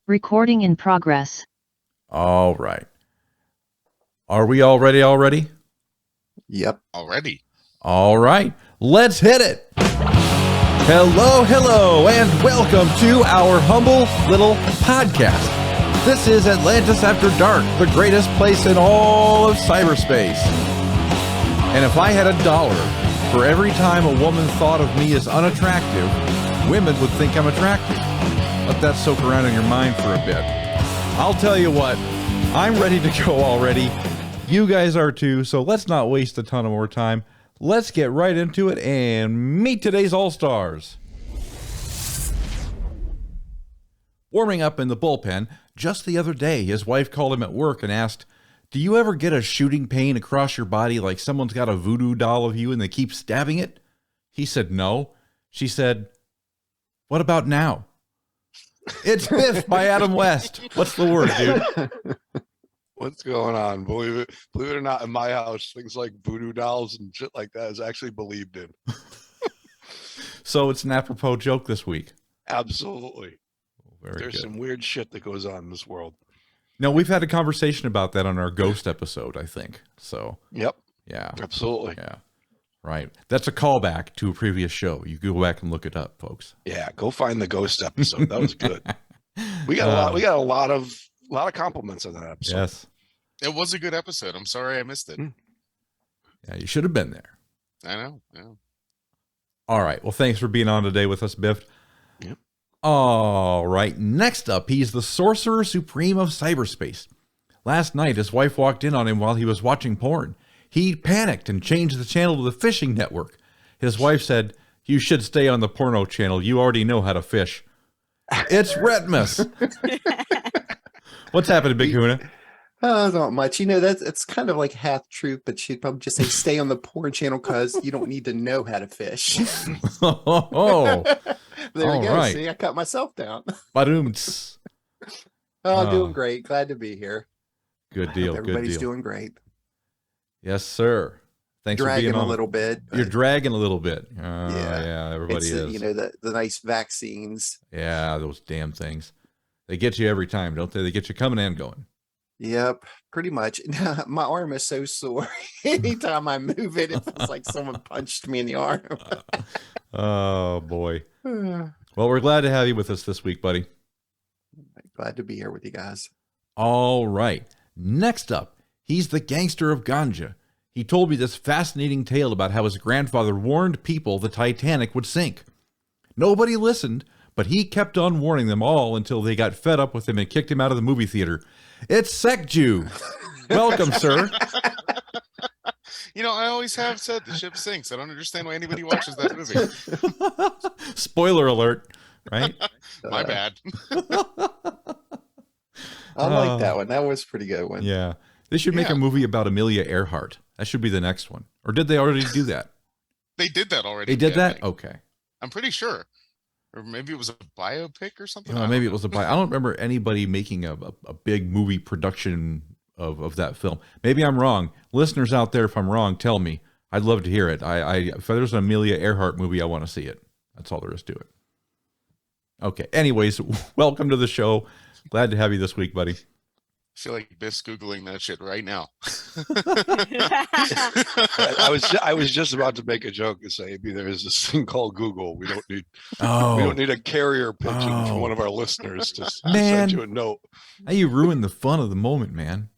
Recording in progress. All right. Are we all ready already? Yep. Already. All right. Let's hit it. Hello, and welcome to our humble little podcast. This is Atlantis After Dark, the greatest place in all of cyberspace. And if I had $1 for every time a woman thought of me as unattractive, women would think I'm attractive. Let that soak around in your mind for a bit. I'll tell you what, I'm ready to go already. You guys are too, so let's not waste a ton of more time. Let's get right into it and meet today's All-Stars. Warming up in the bullpen, just the other day, his wife called him at work and asked, "Do you ever get a shooting pain across your body like someone's got a voodoo doll of you and they keep stabbing it?" He said no. She said, "What about now?" It's BIFF by Adam West. What's the word, dude? What's going on? Believe it or not, in my house, things like voodoo dolls and shit like that is actually believed in. So it's an apropos joke this week. Absolutely. Very There's good. some weird shit that goes on in this world. No, we've had a conversation about that on our ghost episode, I think. So, Yep. yeah. Absolutely. Yeah. Right. That's a callback to a previous show. You go back and look it up, folks. Yeah. Go find the ghost episode. That was good. We got a lot of compliments on that episode. Yes. It was a good episode. I'm sorry I missed it. Yeah, you should have been there. I know. Yeah. All right. Well, thanks for being on today with us, Biff. Yep. All right. Next up, he's the Sorcerer Supreme of cyberspace. Last night, his wife walked in on him while he was watching porn. He panicked and changed the channel to the fishing network. His wife said, "You should stay on the porno channel. You already know how to fish." It's Retpmus. What's happening, Big Huna? Not much. You know, it's kind of like half true, but she'd probably just say stay on the porn channel because you don't need to know how to fish. Oh, There all we go. right. See, I cut myself down. Badoomts. Oh, doing great. Glad to be here. Good deal. Good Everybody's deal. doing great. Yes, sir. Thanks Dragging for being on. a little bit. You're but dragging a little bit. Yeah. Everybody it's, is. You know, the nice vaccines. Yeah, those damn things. They get you every time, don't they? They get you coming and going. Yep, pretty much. My arm is so sore. Anytime I move it, it feels like someone punched me in the arm. Oh, boy. Well, we're glad to have you with us this week, buddy. Glad to be here with you guys. All right. Next up, he's the gangster of ganja. He told me this fascinating tale about how his grandfather warned people the Titanic would sink. Nobody listened, but he kept on warning them all until they got fed up with him and kicked him out of the movie theater. It's Sekju. Welcome, sir. You know, I always have said the ship sinks. I don't understand why anybody watches that movie. Spoiler alert, right? My bad. I like that one. That was a pretty good one. Yeah. They should make a movie about Amelia Earhart. That should be the next one. Or did they already do that? They did that already. They did yeah, that? Okay. I'm pretty sure. Or maybe it was a biopic or something. Maybe it was I don't remember anybody making a big movie production of that film. Maybe I'm wrong. Listeners out there, if I'm wrong, tell me. I'd love to hear it. If there's an Amelia Earhart movie, I want to see it. That's all there is to it. Okay. Anyways, welcome to the show. Glad to have you this week, buddy. I feel like Biff's Googling that shit right now. I was just about to make a joke and say, maybe there is this thing called Google. We don't need a carrier pigeon from one of our listeners to send you a note. Now you ruined the fun of the moment, man.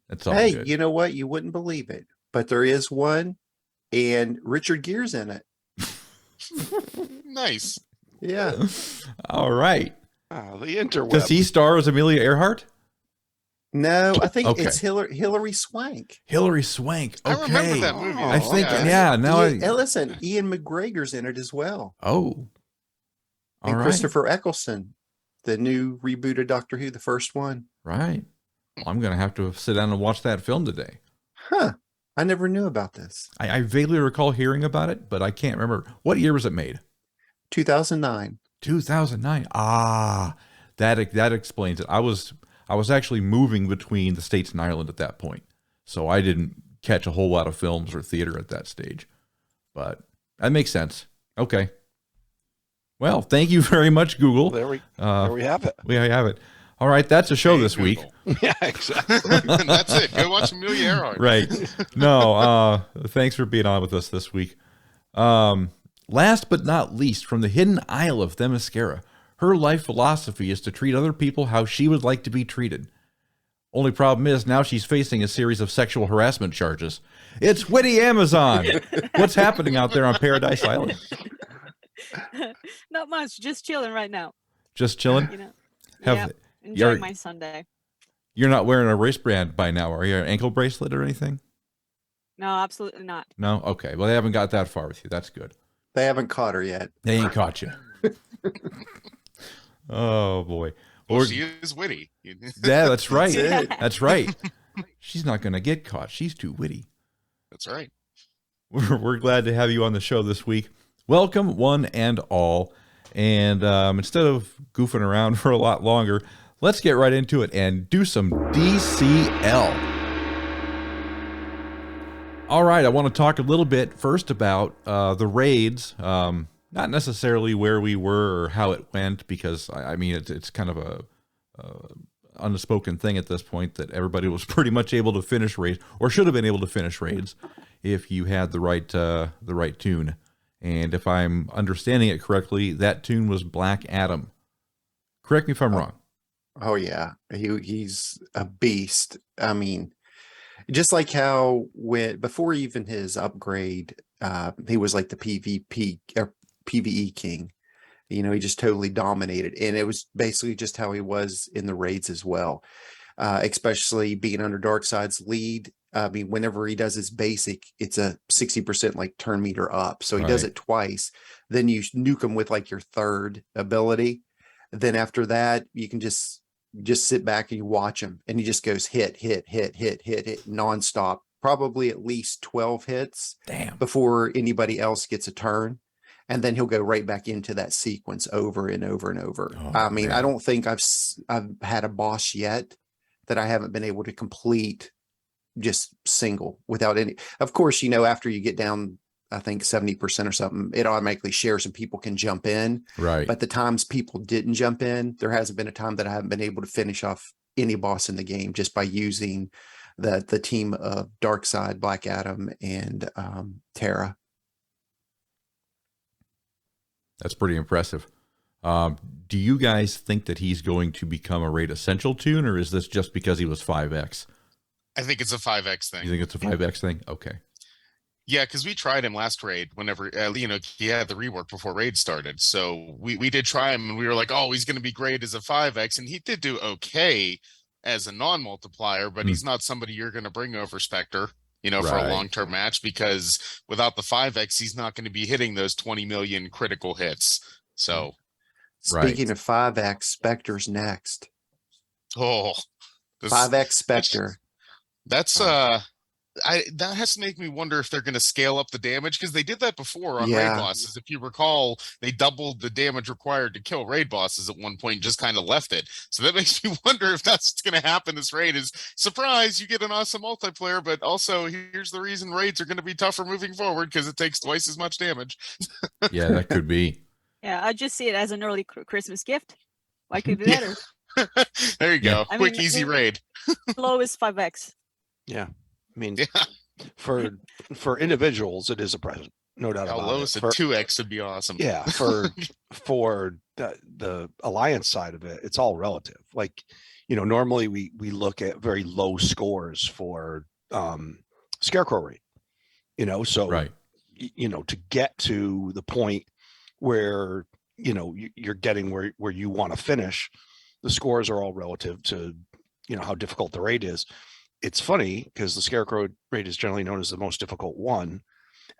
That's all Hey, good. you know what? You wouldn't believe it, but there is one, and Richard Gere's in it. Nice. Yeah. All right. The interweb. Does he star as Amelia Earhart? No, I think Okay. it's Hillary Swank. Hilary Swank. Okay. I remember that movie. I think, now Listen, Ian McGregor's in it as well. Oh. All And right. Christopher Eccleston, the new rebooted Doctor Who, the first one. Right. Well, I'm going to have to sit down and watch that film today. Huh. I never knew about this. I vaguely recall hearing about it, but I can't remember. What year was it made? 2009. 2009. Ah, that explains it. I was actually moving between the States and Ireland at that point, so I didn't catch a whole lot of films or theater at that stage. But that makes sense. Okay. Well, thank you very much, Google. There we have it. We have it. All right, that's a show this week. Yeah, exactly. That's it. Go watch Amelia Earhart. Right. No, thanks for being on with us this week. Last but not least, from the hidden isle of Themyscira, her life philosophy is to treat other people how she would like to be treated. Only problem is now she's facing a series of sexual harassment charges. It's Witty Amazon. What's happening out there on Paradise Island? Not much. Just chilling right now. Just chilling? You know. Have, Enjoying my Sunday. You're not wearing a wristband by now, are you? An ankle bracelet or anything? No, absolutely not. No? Okay. Well, they haven't got that far with you. That's good. They haven't caught her yet. They ain't caught you. Oh, boy. Well, she is witty. Yeah, that's right. That's right. She's not going to get caught. She's too witty. That's right. We're glad to have you on the show this week. Welcome, one and all. And instead of goofing around for a lot longer, let's get right into it and do some DCL. All right, I want to talk a little bit first about the raids. Not necessarily where we were or how it went, because I mean it's kind of a unspoken thing at this point that everybody was pretty much able to finish raids, or should have been able to finish raids, if you had the right toon. And if I'm understanding it correctly, that toon was Black Adam. Correct me if I'm wrong. Oh yeah, he's a beast. I mean, just like how before even his upgrade, he was like the PvP or PvE king. You know, he just totally dominated, and it was basically just how he was in the raids as well. Especially being under Darkseid's lead. I mean, whenever he does his basic, it's a 60% like turn meter up. So he does it twice. Then you nuke him with like your third ability. Then after that, you can just sit back and you watch him, and he just goes hit nonstop. Probably at least 12 hits. Damn. Before anybody else gets a turn. And then he'll go right back into that sequence over and over and over. Oh, I mean, man. I don't think I've had a boss yet that I haven't been able to complete just single without any. Of course, you know, after you get down, I think 70% or something, it automatically shares and people can jump in. Right. But the times people didn't jump in, there hasn't been a time that I haven't been able to finish off any boss in the game just by using the team of Darkseid, Black Adam, and Terra. That's pretty impressive. Do you guys think that he's going to become a raid essential toon, or is this just because he was 5X? I think it's a 5X thing. You think it's a 5X thing? Okay. Yeah, because we tried him last raid whenever, you know, he had the rework before raid started. So we did try him, and we were like, oh, he's going to be great as a 5X. And he did do okay as a non-multiplier, but he's not somebody you're going to bring over Spectre, you know, for a long-term match, because without the 5X, he's not going to be hitting those 20 million critical hits. So, Speaking of 5X, Spectre's next. oh, 5X Spectre. That's that has to make me wonder if they're going to scale up the damage, because they did that before on raid bosses. If you recall, they doubled the damage required to kill raid bosses at one point and just kind of left it. So that makes me wonder if that's what's going to happen this raid. Is surprise, you get an awesome multiplayer, but also here's the reason raids are going to be tougher moving forward, because it takes twice as much damage. Yeah, that could be. Yeah, I just see it as an early Christmas gift. Why could it be better? There you go. I Quick, mean, easy raid. Low is 5X. Yeah. I mean, for individuals, it is a present, no doubt How about low it. is a For- 2X would be awesome. Yeah, for the alliance side of it, it's all relative. Like, you know, normally we look at very low scores for Scarecrow Raid, you know, so you know, to get to the point where, you know, you're getting where you want to finish, the scores are all relative to, you know, how difficult the raid is. It's funny because the Scarecrow Raid is generally known as the most difficult one.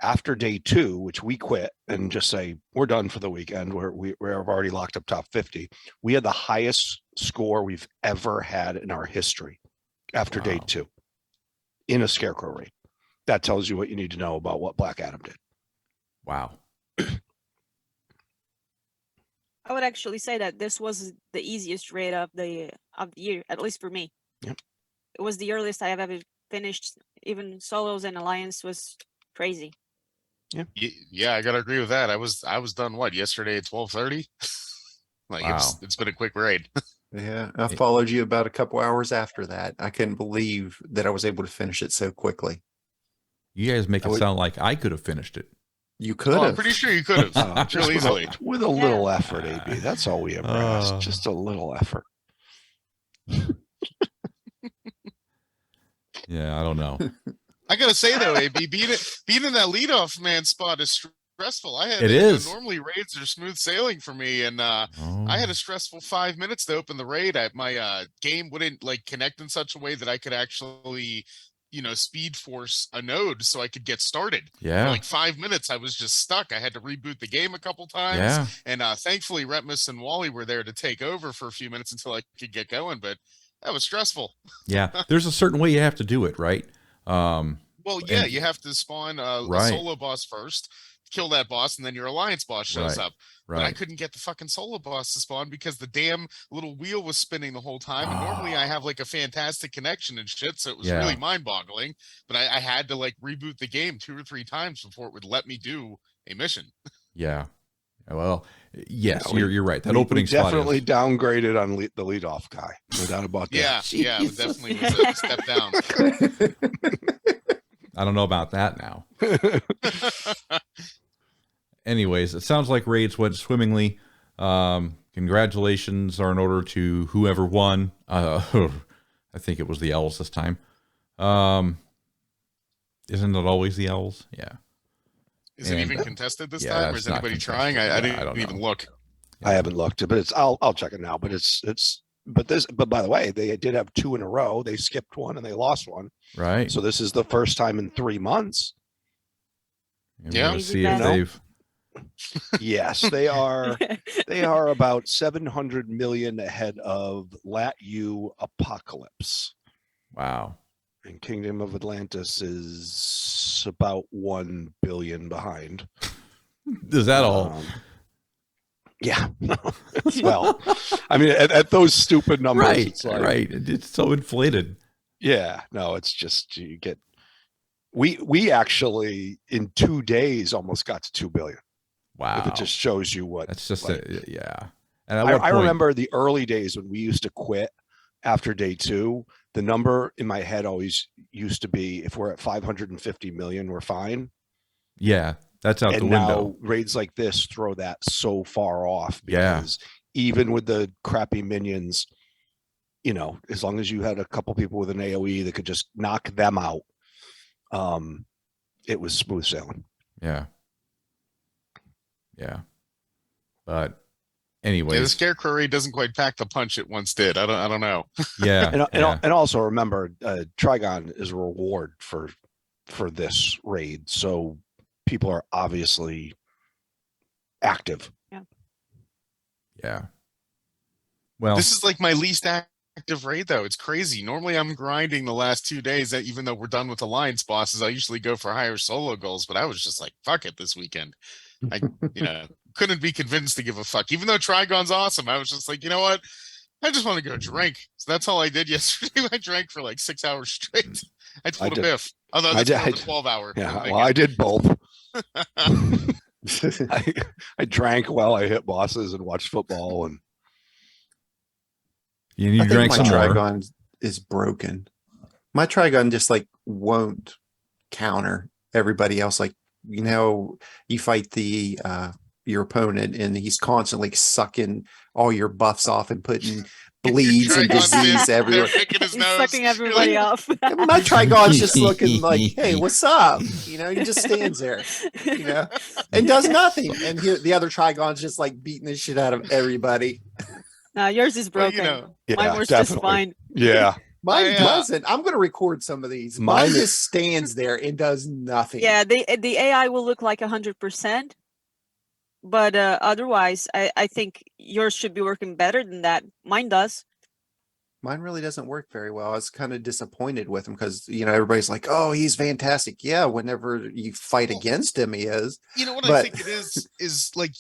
After day 2, which we quit and just say we're done for the weekend, we've already locked up top 50. We had the highest score we've ever had in our history after day 2 in a Scarecrow Raid. That tells you what you need to know about what Black Adam did. Wow. I would actually say that this was the easiest raid of the year, at least for me. Yep. It was the earliest I have ever finished. Even solos and alliance was crazy. Yeah, I gotta agree with that. I was done yesterday at 12:30. Like Wow. it's been a quick raid. Yeah, I followed you about a couple hours after that. I couldn't believe that I was able to finish it so quickly. You guys make it sound like I could have finished it. You could Oh, have. I'm pretty sure you could have. Just Real easily. with a little effort, AB. That's all we ever ask. Just a little effort. Yeah, I don't know. I gotta say though, AB, being in that leadoff man spot is stressful. I had It is. Normally raids are smooth sailing for me, and I had a stressful 5 minutes to open the raid. My game wouldn't connect in such a way that I could actually, speed force a node so I could get started. Yeah. For like 5 minutes, I was just stuck. I had to reboot the game a couple times. Yeah. And thankfully, Retpmus and Wally were there to take over for a few minutes until I could get going. But that was stressful. Yeah. There's a certain way you have to do it, right? Well, yeah, you have to spawn a solo boss first, kill that boss, and then your alliance boss shows up. But I couldn't get the fucking solo boss to spawn because the damn little wheel was spinning the whole time. And normally I have like a fantastic connection and shit, so it was really mind-boggling. But I had to reboot the game 2 or 3 times before it would let me do a mission. Yeah. Well, yes, you're right. That opening spot definitely downgraded on the leadoff guy. No doubt about that. Yeah, it definitely was a step down. I don't know about that now. Anyways, it sounds like raids went swimmingly. Congratulations are in order to whoever won. I think it was the Owls this time. Isn't it always the Owls? Yeah. Is it even contested this time, or is anybody trying? I didn't even look. I haven't looked, but I'll check it now. But but by the way, they did have 2 in a row. They skipped one and they lost one. Right. So this is the first time in 3 months. Yeah. We'll see if they've. Yes, they are. They are about 700 million ahead of LatU Apocalypse. Wow. And Kingdom of Atlantis is about 1 billion behind. Is that all? Yeah. Well, I mean, at those stupid numbers, Right. it's like, Right. It's so inflated. Yeah. No, it's just you get. We actually in 2 days almost got to 2 billion. Wow. If it just shows you what. That's just yeah. And I remember the early days when we used to quit after day 2. The number in my head always used to be, if we're at 550 million, we're fine. Yeah, that's out the now window. Raids like this throw that so far off because even with the crappy minions, as long as you had a couple people with an AoE that could just knock them out, it was smooth sailing. Yeah. Yeah. But anyways, the Scarecrow Raid doesn't quite pack the punch it once did. I don't know. Yeah. And also remember, Trigon is a reward for this raid, so people are obviously active. Yeah. Well, this is like my least active raid though. It's crazy. Normally I'm grinding the last 2 days, that even though we're done with alliance bosses, I usually go for higher solo goals, but I was just like, fuck it this weekend. I couldn't be convinced to give a fuck. Even though Trigon's awesome, I was just like, you know what? I just want to go drink. So that's all I did yesterday. I drank for like 6 hours straight. I pulled a biff. Although that's more of a 12-hour. Yeah, well, I did both. I drank while I hit bosses and watched football, and you I drank think some my more. Trigon is broken. My Trigon just won't counter everybody else. You fight your opponent and he's constantly sucking all your buffs off and putting bleeds and disease everywhere. He's sucking everybody off. My Trigon's just looking like, hey, what's up? He just stands there, and does nothing. And the other Trigon's just beating the shit out of everybody. Now yours is broken. Mine was definitely. just fine. Yeah. Mine doesn't. I'm going to record some of these. Mine just stands there and does nothing. Yeah, the AI will look like 100%, but otherwise, I think yours should be working better than that. Mine does. Mine really doesn't work very well. I was kind of disappointed with him because everybody's like, "Oh, he's fantastic." Yeah, whenever you fight against him, he is. I think it is like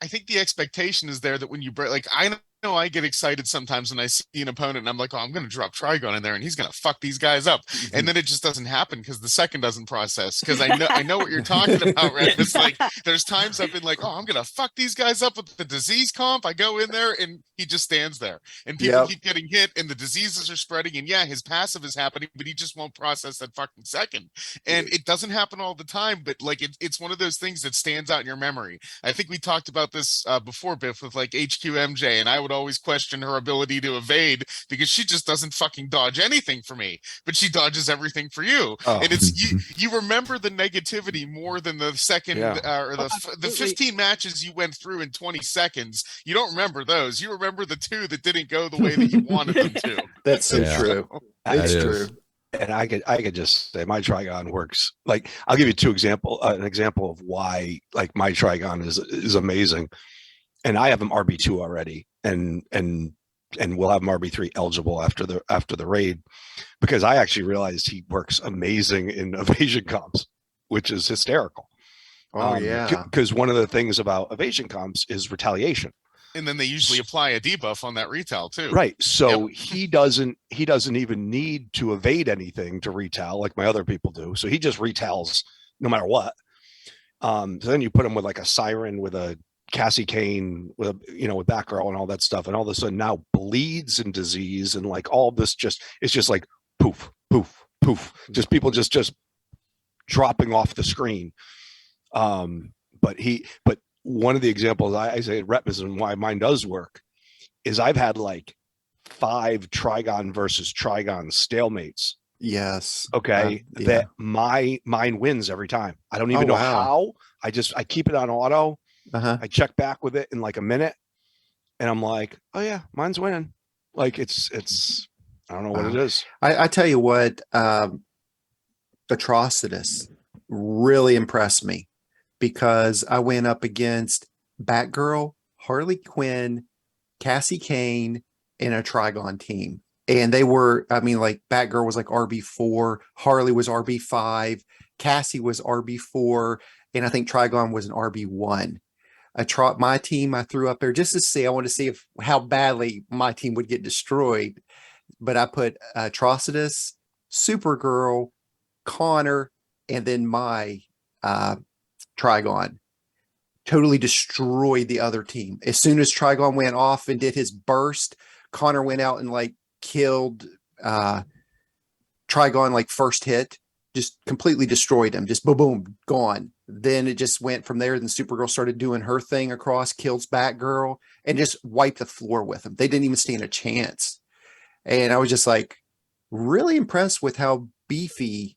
I think the expectation is there that when you break, I know I get excited sometimes when I see an opponent and I'm like, oh, I'm going to drop Trigon in there and he's going to fuck these guys up. And then it just doesn't happen because the second doesn't process. Because I know what you're talking about, right? It's like there's times I've been like, oh, I'm going to fuck these guys up with the disease comp. I go in there and he just stands there and people keep getting hit and the diseases are spreading. And yeah, his passive is happening, but he just won't process that fucking second. And it doesn't happen all the time, but like it's one of those things that stands out in your memory. I think we talked about this before, Biff, with like HQMJ, and I would always question her ability to evade because she just doesn't fucking dodge anything for me, but she dodges everything for you. And it's you remember the negativity more than the second or the 15 matches you went through in 20 seconds. You don't remember those. You remember the 2 that didn't go the way that you wanted them to. That's so true. It's true. And I could just say my Trigon works. Like I'll give you an example of why like my Trigon is amazing. And I have him RB2 already, and we'll have him RB3 eligible after the raid, because I actually realized he works amazing in evasion comps, which is hysterical. Because one of the things about evasion comps is retaliation. And then they usually apply a debuff on that retail too. Right. So he doesn't even need to evade anything to retail like my other people do. So he just retails no matter what. So then you put him with like a Siren with a Cassie Kane with with Batgirl and all that stuff, and all of a sudden now bleeds and disease and like all this it's just like poof, poof, poof. Just people just dropping off the screen. But one of the examples I say at Retpmus and why mine does work is I've had like 5 Trigon versus Trigon stalemates. Yes. Okay. That mine wins every time. I don't even know how. I keep it on auto. I check back with it in like a minute and I'm like, oh yeah, mine's winning. Like it's I don't know what it is. I tell you what, Atrocitus really impressed me, because I went up against Batgirl, Harley Quinn, Cassie Kane, and a Trigon team. And they were, I mean, like Batgirl was like RB4, Harley was RB5, Cassie was RB4, and I think Trigon was an RB1. My team, I threw up there just to see. I want to see how badly my team would get destroyed. But I put Atrocitus, Supergirl, Connor, and then my Trigon. Totally destroyed the other team. As soon as Trigon went off and did his burst, Connor went out and like killed Trigon like first hit. Just completely destroyed him. Just boom, boom, gone. Then it just went from there. Then Supergirl started doing her thing across, kills Batgirl, and just wiped the floor with them. They didn't even stand a chance. And I was just like really impressed with how beefy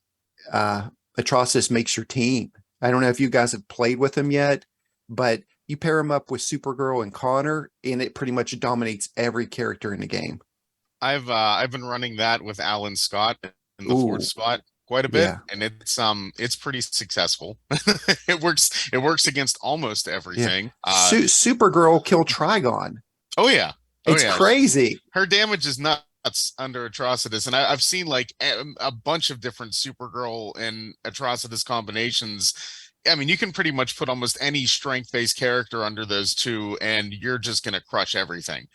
Atrocitus makes your team. I don't know if you guys have played with him yet, but you pair him up with Supergirl and Connor, and it pretty much dominates every character in the game. I've been running that with Alan Scott in the 4th spot quite a bit, and it's pretty successful. It works against almost everything. Supergirl killed Trigon. Oh yeah, it's crazy. Her damage is nuts under Atrocitus, and I've seen like a bunch of different Supergirl and Atrocitus combinations. I mean, you can pretty much put almost any strength-based character under those two, and you're just gonna crush everything.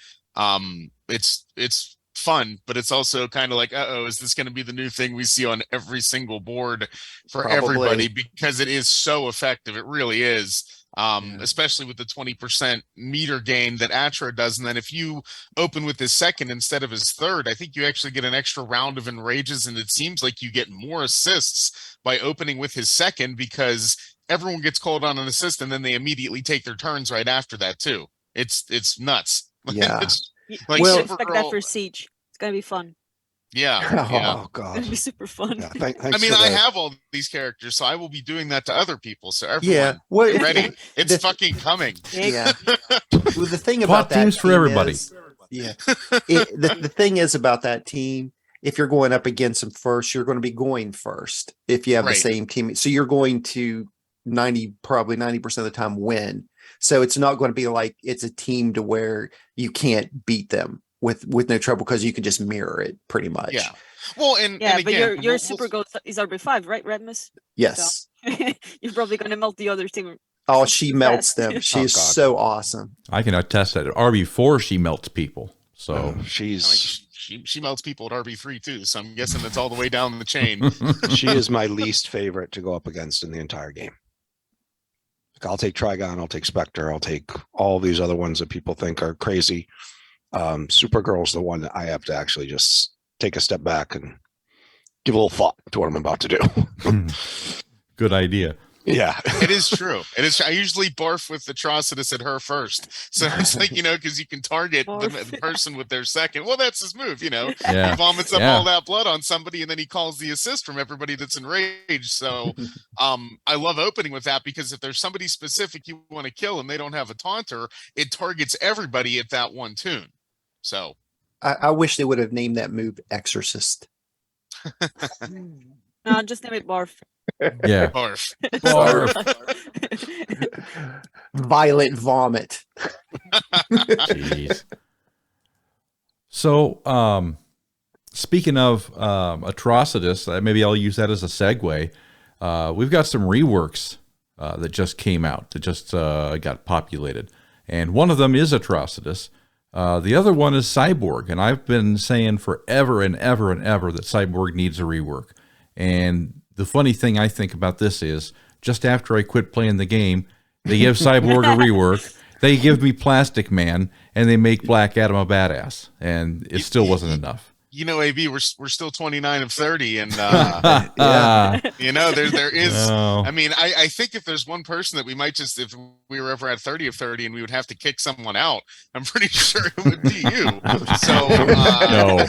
It's fun, but it's also kind of like, is this going to be the new thing we see on every single board for everybody? Because it is so effective. It really is. Especially with the 20% meter gain that Atra does. And then if you open with his second instead of his third, I think you actually get an extra round of enrages. And it seems like you get more assists by opening with his second, because everyone gets called on an assist and then they immediately take their turns right after that too. It's nuts. Yeah. Like, well, expect that for Siege. It's gonna be fun. Yeah. Oh god, it'll be super fun. Yeah, I mean, I have all these characters, so I will be doing that to other people. So everyone, ready? It's fucking coming. Yeah. Well, the thing about that teams for everybody. The thing is about that team. If you're going up against them first, you're going to be going first. If you have the same team, so you're going to probably 90% of the time win. So it's not going to be like it's a team to where you can't beat them with no trouble, because you can just mirror it pretty much. Yeah. Well, and but your Supergirl is RB5, right, Retpmus? Yes. So, you're probably going to melt the other team Oh, she the melts best. them. She Oh, is God. so awesome. I can attest that at RB4 she melts people. So I mean, She's she melts people at RB3 too, so I'm guessing that's all the way down the chain. she is my least favorite to go up against in the entire game. Like, I'll take Trigon, I'll take Spectre, I'll take all these other ones that people think are crazy. Supergirl's the one that I have to actually just take a step back and give a little thought to what I'm about to do. good idea. Yeah. It is true. It is. I usually barf with Atrocitus at her first, so it's like, because you can target the person with their second. Well, that's his move. He vomits up all that blood on somebody, and then he calls the assist from everybody that's enraged. So, I love opening with that, because if there's somebody specific you want to kill and they don't have a taunter, it targets everybody at that one toon. So, I wish they would have named that move Exorcist. No, just name it Barf. Yeah. barf. Violent vomit. Jeez. So, speaking of Atrocitus, maybe I'll use that as a segue. We've got some reworks that just came out, that just got populated. And one of them is Atrocitus. The other one is Cyborg. And I've been saying forever and ever and ever that Cyborg needs a rework. And the funny thing I think about this is, just after I quit playing the game, they give Cyborg a rework, they give me Plastic Man, and they make Black Adam a badass. And it still wasn't enough. AB, we're still 29 of 30, and Yeah. there is. No. I mean, I think if there's one person that we might just, if we were ever at 30 of 30 and we would have to kick someone out, I'm pretty sure it would be you. So No.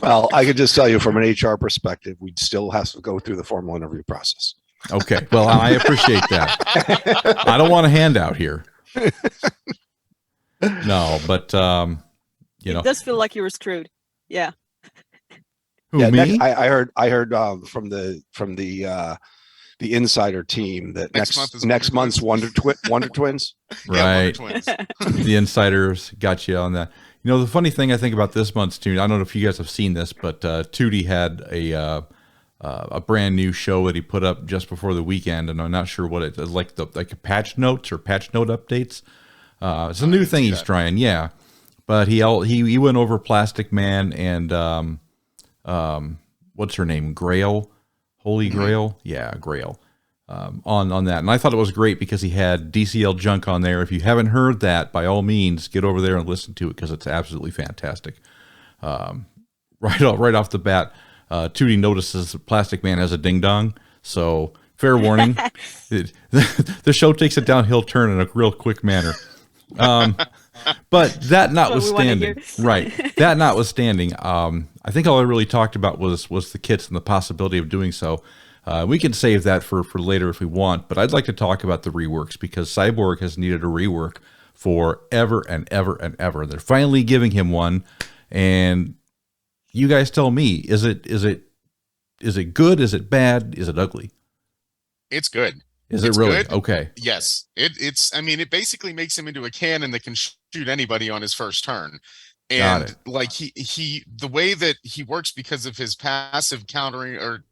Well, I could just tell you from an HR perspective, we'd still have to go through the formal interview process. Okay. Well, I appreciate that. I don't want a handout here. No, but It does feel like you were screwed. Yeah. who, Yeah, me? I heard from the insider team that next month's Wonder Twins. Right. Yeah, Wonder Twins. The insiders got you on that. The funny thing I think about this month's Toonie, I don't know if you guys have seen this, but Tootie had a brand new show that he put up just before the weekend, and I'm not sure what it is, like patch notes or patch note updates. It's a new thing he's trying, yeah. But he went over Plastic Man and what's her name, Grail, Holy Grail, yeah, Grail, on that, and I thought it was great because he had DCL junk on there. If you haven't heard that, by all means, get over there and listen to it because it's absolutely fantastic. Right off the bat, Tootie notices that Plastic Man has a ding dong, so fair warning, the show takes a downhill turn in a real quick manner. But that notwithstanding, I think all I really talked about was the kits and the possibility of doing so. We can save that for later if we want, but I'd like to talk about the reworks because Cyborg has needed a rework for ever and ever and ever. They're finally giving him one, and you guys tell me, is it good? Is it bad? Is it ugly? It's good. Is it really? Good. Okay. Yes. It basically makes him into a cannon that can shoot anybody on his first turn. And like the way that he works because of his passive triggering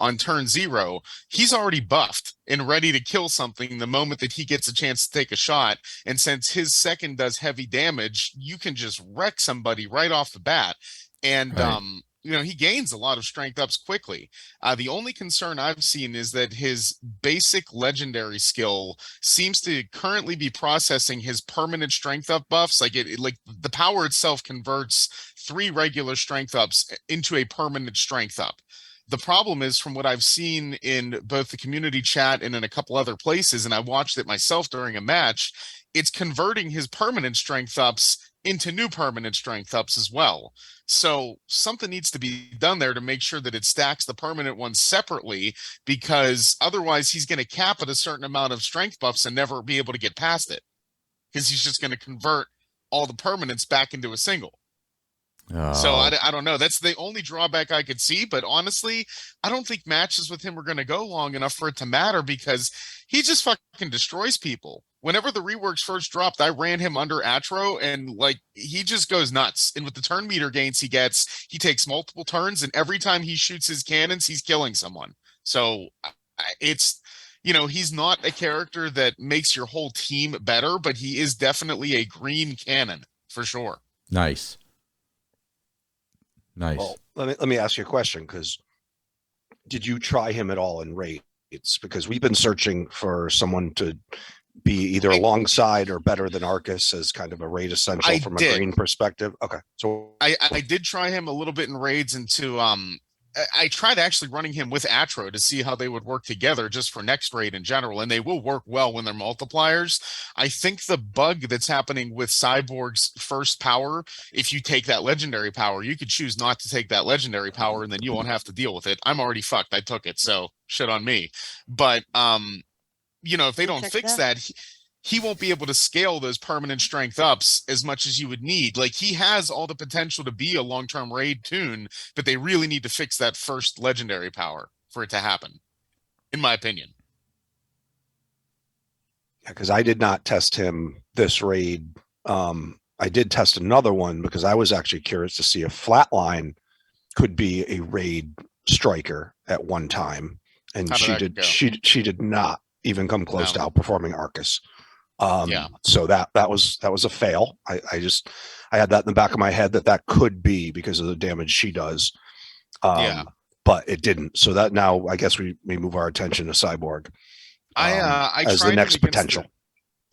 on turn 0, he's already buffed and ready to kill something the moment that he gets a chance to take a shot. And since his second does heavy damage, you can just wreck somebody right off the bat. And right. He gains a lot of strength ups quickly. The only concern I've seen is that his basic legendary skill seems to currently be processing his permanent strength up buffs. Like the power itself converts 3 regular strength ups into a permanent strength up. The problem is, from what I've seen in both the community chat and in a couple other places, and I watched it myself during a match, it's converting his permanent strength ups into new permanent strength ups as well. So something needs to be done there to make sure that it stacks the permanent ones separately, because otherwise he's going to cap at a certain amount of strength buffs and never be able to get past it, because he's just going to convert all the permanents back into a single. So I don't know. That's the only drawback I could see. But honestly, I don't think matches with him are going to go long enough for it to matter, because he just fucking destroys people. Whenever the reworks first dropped, I ran him under Atro, and he just goes nuts. And with the turn meter gains he gets, he takes multiple turns, and every time he shoots his cannons, he's killing someone. So it's, he's not a character that makes your whole team better, but he is definitely a green cannon for sure. Nice. Well, let me ask you a question, because did you try him at all in raids? Because we've been searching for someone to be either alongside or better than Arcus as kind of a raid essential from a green perspective. Okay, so I did try him a little bit in raids into I tried actually running him with Atro to see how they would work together just for next raid in general, and they will work well when they're multipliers. I think the bug that's happening with Cyborg's first power, if you take that legendary power, you could choose not to take that legendary power and then you won't have to deal with it. I'm already fucked. I took it, so shit on me. But if they don't fix that, he won't be able to scale those permanent strength ups as much as you would need. Like, he has all the potential to be a long-term raid toon, but they really need to fix that first legendary power for it to happen, in my opinion. Yeah, because I did not test him this raid. I did test another one because I was actually curious to see if Flatline could be a raid striker at one time, and she did not even come close to outperforming Arcus. So that was a fail. I had that in the back of my head that could be because of the damage she does. But it didn't. So that now I guess we move our attention to Cyborg as the next potential.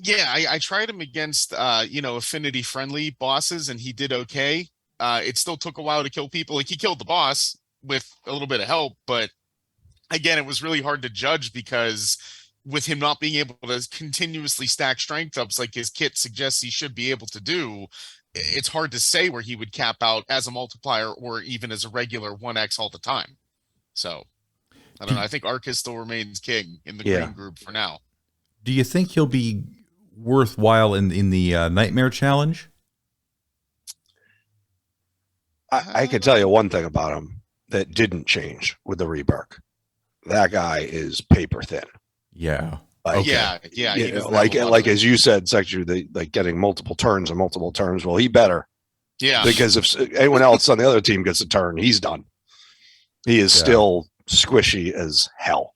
I tried him against affinity friendly bosses, and he did okay. It still took a while to kill people. Like, he killed the boss with a little bit of help, but again, it was really hard to judge because with him not being able to continuously stack strength ups like his kit suggests he should be able to do, it's hard to say where he would cap out as a multiplier or even as a regular 1x all the time. So, I don't know. I think Arcus still remains king in the green group for now. Do you think he'll be worthwhile in the Nightmare Challenge? I can tell you one thing about him that didn't change with the rework. That guy is paper thin. Yeah. Like, like as you said, Sekju, like getting multiple turns and multiple turns. Well, he better. Yeah. Because if anyone else on the other team gets a turn, he's done. He is still squishy as hell.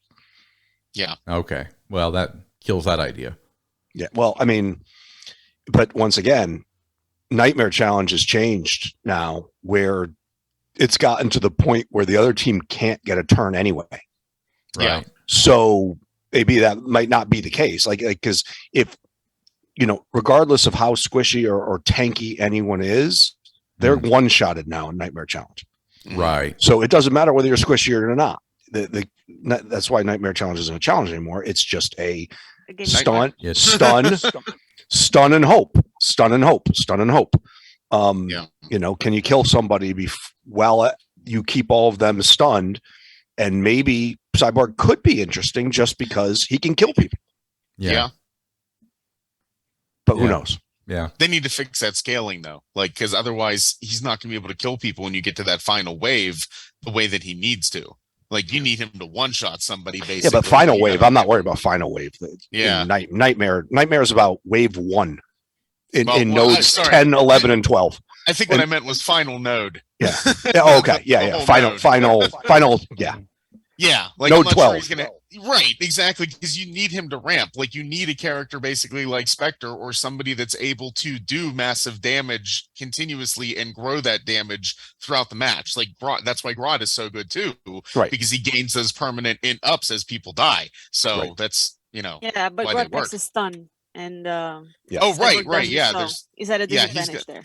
Yeah. Okay. Well, that kills that idea. Yeah. Well, I mean, but once again, Nightmare Challenge has changed now, where it's gotten to the point where the other team can't get a turn anyway. Right. Yeah. So maybe that might not be the case. Like, because if, regardless of how squishy or tanky anyone is, they're one-shotted now in Nightmare Challenge. Right. So it doesn't matter whether you're squishy or not. That's why Nightmare Challenge isn't a challenge anymore. It's just a stun and hope. Can you kill somebody while you keep all of them stunned? And maybe Cyborg could be interesting just because he can kill people. Yeah. But who knows? Yeah. They need to fix that scaling, though. Like, because otherwise he's not going to be able to kill people when you get to that final wave the way that he needs to. Like, you need him to one-shot somebody, basically. Yeah, but final wave, I'm not worried about final wave. Yeah. Nightmare is about wave 1 in nodes 10, 11, and 12. I think what I meant was final node. Yeah. Okay. Yeah. Final. Yeah. Yeah. Like, node 12. Right. Exactly. Because you need him to ramp. Like, you need a character basically like Spectre or somebody that's able to do massive damage continuously and grow that damage throughout the match. Like, that's why Grodd is so good too. Right. Because he gains those permanent ups as people die. So that's, Yeah, but Grodd takes a stun. And Oh, right. Yeah. Is that a disadvantage there?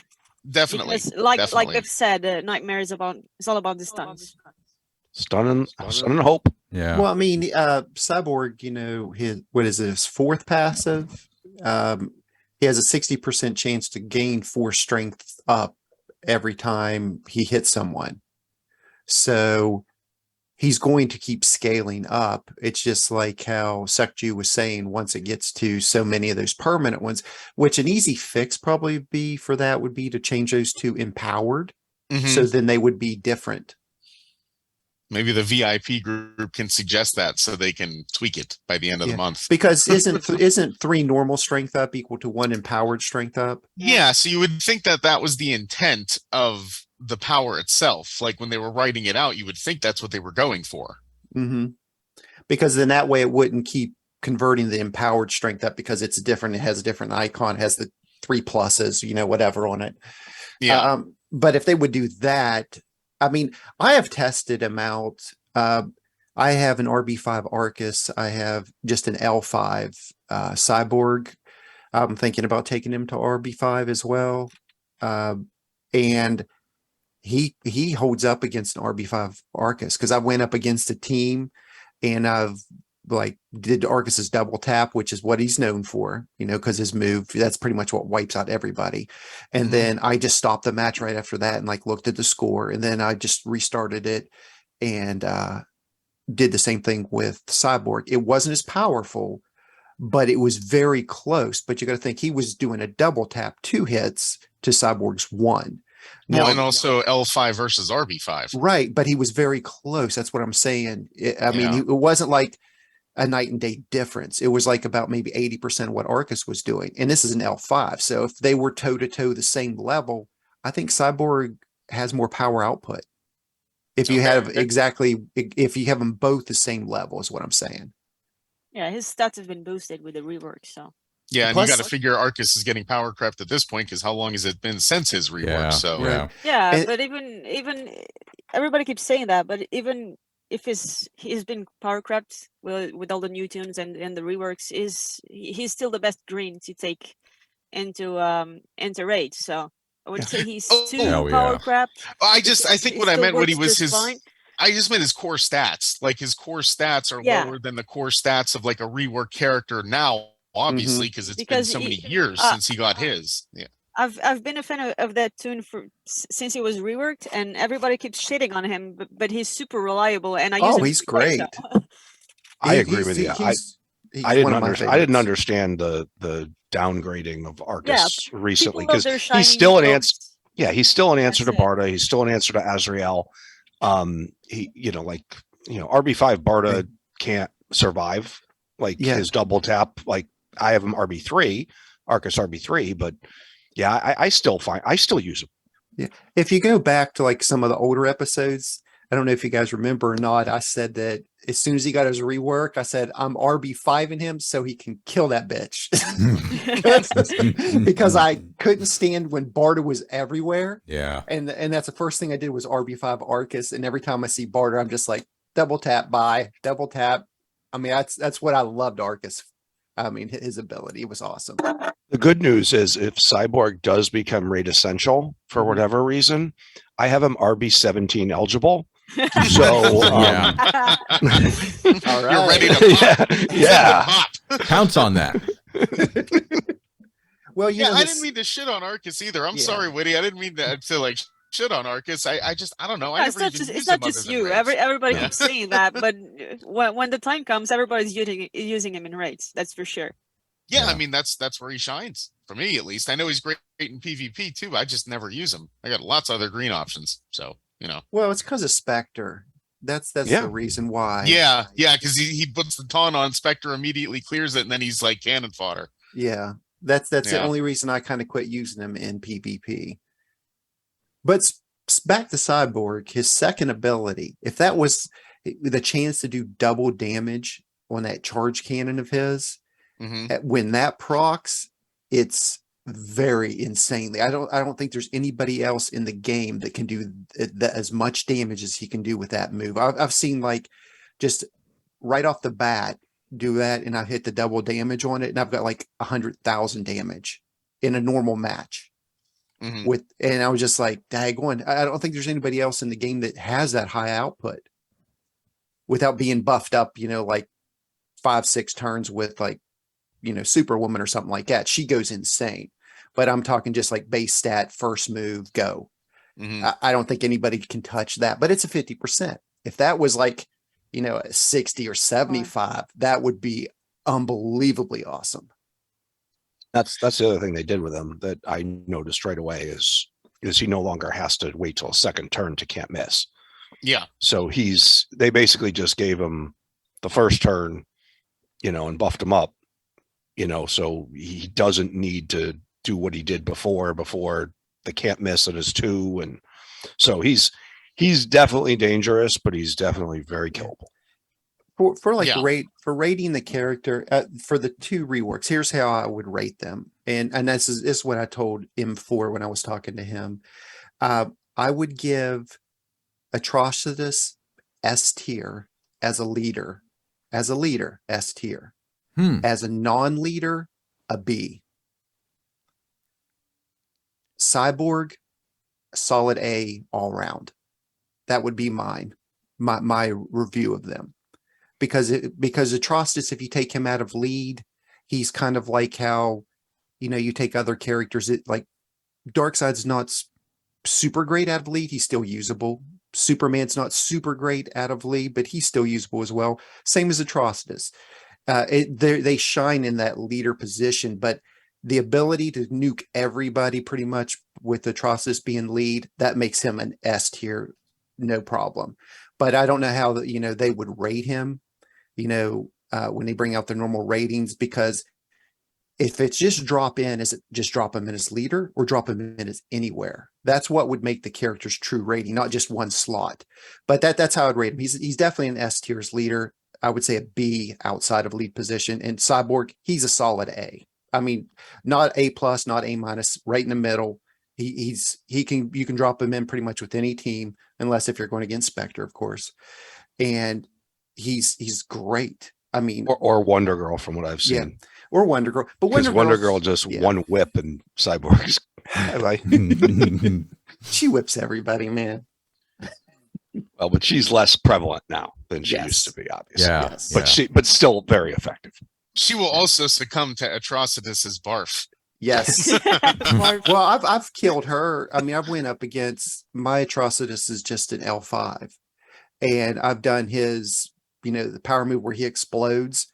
Definitely. Because like Biff said, Nightmare is all about the stuns. Stun and hope. Yeah. Well, I mean, Cyborg, his fourth passive, he has a 60% chance to gain 4 strength up every time he hits someone. So he's going to keep scaling up. It's just like how Sekju was saying, once it gets to so many of those permanent ones, which an easy fix probably would be to change those to empowered. Mm-hmm. So then they would be different. Maybe the VIP group can suggest that so they can tweak it by the end of the month. Because isn't 3 normal strength up equal to 1 empowered strength up? Yeah, so you would think that was the intent of the power itself. Like, when they were writing it out, you would think that's what they were going for. Mm-hmm. Because then that way it wouldn't keep converting the empowered strength up because it's different. It has a different icon, has the 3 pluses, whatever on it. Yeah. But if they would do that, I mean, I have tested him out. I have an RB5 Arcus. I have just an L5 Cyborg. I'm thinking about taking him to RB5 as well. And he holds up against an RB5 Arcus because I went up against a team and I've did Arcus's double tap, which is what he's known for, because his move, that's pretty much what wipes out everybody. And then I just stopped the match right after that and looked at the score, and then I just restarted it and did the same thing with Cyborg. It wasn't as powerful, but it was very close. But you got to think he was doing a double tap, 2 hits to Cyborg's 1. Well, and also L5 versus RB5. Right, but he was very close. That's what I'm saying. It wasn't like a night and day difference. It was about maybe 80% of what Arcus was doing. And this is an L5. So if they were toe to toe the same level, I think Cyborg has more power output. If you have if you have them both the same level is what I'm saying. Yeah, his stats have been boosted with the rework, so. Yeah, and you got to figure Arcus is getting power crept at this point because how long has it been since his rework? Yeah, so yeah. Yeah, but even everybody keeps saying that, but even if he's been power crept with all the new tunes and the reworks, he's still the best green to take into raid. So I would say he's too power crept. I think what I meant when he was his fine. I just meant his core stats. His core stats are lower than the core stats of a rework character now, obviously, because it's been so many years since he got his. Yeah. I've been a fan of that tune since he was reworked, and everybody keeps shitting on him, but he's super reliable, and I use him he's great. I agree with you. I didn't understand the downgrading of Arcus recently because he's still an answer. Yeah, he's still an answer to Barda. He's still an answer to Azrael. RB5 Barda can't survive his double tap. I have him RB3, Arcus RB3, but yeah, I still use him. Yeah. If you go back to some of the older episodes, I don't know if you guys remember or not, I said that as soon as he got his rework, I said, I'm RB5 in him so he can kill that bitch. because I couldn't stand when Barda was everywhere. Yeah. And that's the first thing I did was RB5 Arcus. And every time I see Barda, I'm just double tap, double tap. I mean, that's what I loved Arcus. I mean, his ability was awesome. The good news is if Cyborg does become raid essential for whatever reason, I have him RB17 eligible. So all right. You're ready to pop. Yeah. Counts on that. Well, I didn't mean to shit on Arcus either. I'm sorry, Witty. I didn't mean to shit on Arcus. I don't know. It's not just you. Everybody keeps saying that, but when the time comes, everybody's using him in raids. That's for sure. Yeah, I mean that's where he shines for me at least. I know he's great in PvP too. I just never use him. I got lots of other green options, so Well, it's because of Spectre. That's the reason why. Yeah, because he puts the taunt on Spectre, immediately clears it, and then he's cannon fodder. Yeah, that's the only reason I kind of quit using him in PvP. But back to Cyborg, his second ability, if that was the chance to do double damage on that charge cannon of his, when that procs, it's very insanely. I don't think there's anybody else in the game that can do as much damage as he can do with that move. I've seen just right off the bat do that, and I've hit the double damage on it, and I've got 100,000 damage in a normal match. And I was just daggone, I don't think there's anybody else in the game that has that high output without being buffed up, 5-6 turns with Superwoman or something like that. She goes insane. But I'm talking just base stat, first move, go. I don't think anybody can touch that, but it's a 50%. If that was 60 or 75, that would be unbelievably awesome. That's the other thing they did with him that I noticed right away is he no longer has to wait till a second turn to can't miss. Yeah. So they basically just gave him the first turn, and buffed him up, so he doesn't need to do what he did before the can't miss at his 2. And so he's definitely dangerous, but he's definitely very killable. For like Yeah. for rating the character for the 2 reworks, here's how I would rate them. And this is what I told M4 when I was talking to him. I would give Atrocitus S tier as a leader. As a leader, S tier. As a non-leader, a B. Cyborg, solid A all round. That would be my review of them. Because Atrocitus, if you take him out of lead, he's kind of like how, you take other characters. Like Darkseid's not super great out of lead. He's still usable. Superman's not super great out of lead, but he's still usable as well. Same as Atrocitus. They shine in that leader position, but the ability to nuke everybody pretty much with Atrocitus being lead, that makes him an S tier, no problem. But I don't know how they would rate him, when they bring out their normal ratings, because if it's just drop in, is it just drop him in as leader or drop him in as anywhere? That's what would make the character's true rating, not just one slot. But that's how I'd rate him. He's definitely an S tier as leader. I would say a B outside of lead position. And Cyborg, he's a solid A. I mean, not A plus, not A minus, right in the middle. You can drop him in pretty much with any team, unless if you're going against Spectre, of course. And he's great. I mean, or Wonder Girl, from what I've seen. Yeah, or Wonder Girl. But Wonder Girl just one whip and Cyborg's like she whips everybody, man. Well, but she's less prevalent now than she used to be, obviously. Yeah. Yes. But still very effective. She will also succumb to Atrocitus's barf. Yes. Well, I've killed her. I mean, I've went up against my Atrocitus is just an L5, and I've done his, the power move where he explodes,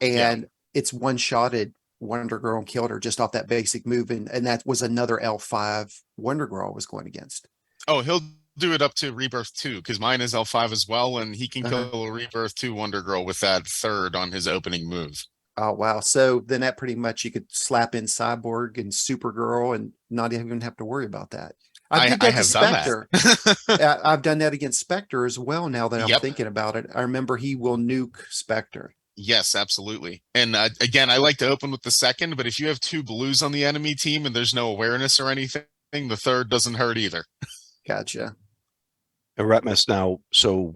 and it's one-shotted Wonder Girl and killed her just off that basic move, and that was another L5 Wonder Girl I was going against. Oh, he'll do it up to Rebirth 2, because mine is L5 as well, and he can kill a Rebirth 2 Wonder Girl with that third on his opening move. Oh, wow. So then that pretty much you could slap in Cyborg and Supergirl and not even have to worry about that. I have done that. I've done that against Spectre as well, now that I'm thinking about it. I remember he will nuke Spectre. Yes, absolutely. And again, I like to open with the second, but if you have 2 blues on the enemy team and there's no awareness or anything, the third doesn't hurt either. Gotcha. And Retpmus now, so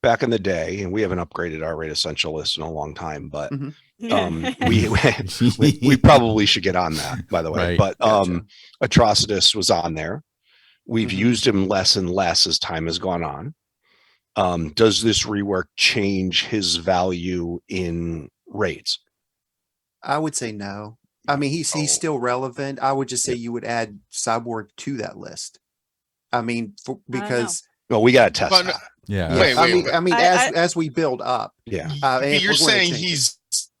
back in the day, and we haven't upgraded our Raid Essential list in a long time, but we probably should get on that, by the way. Right. But Atrocitus was on there. We've used him less and less as time has gone on. Does this rework change his value in raids? I would say no. I mean, he's still relevant. I would just say you would add Cyborg to that list. I mean, because well, we got to test that. Yeah. Wait, I mean, as we build up. Yeah. You're saying he's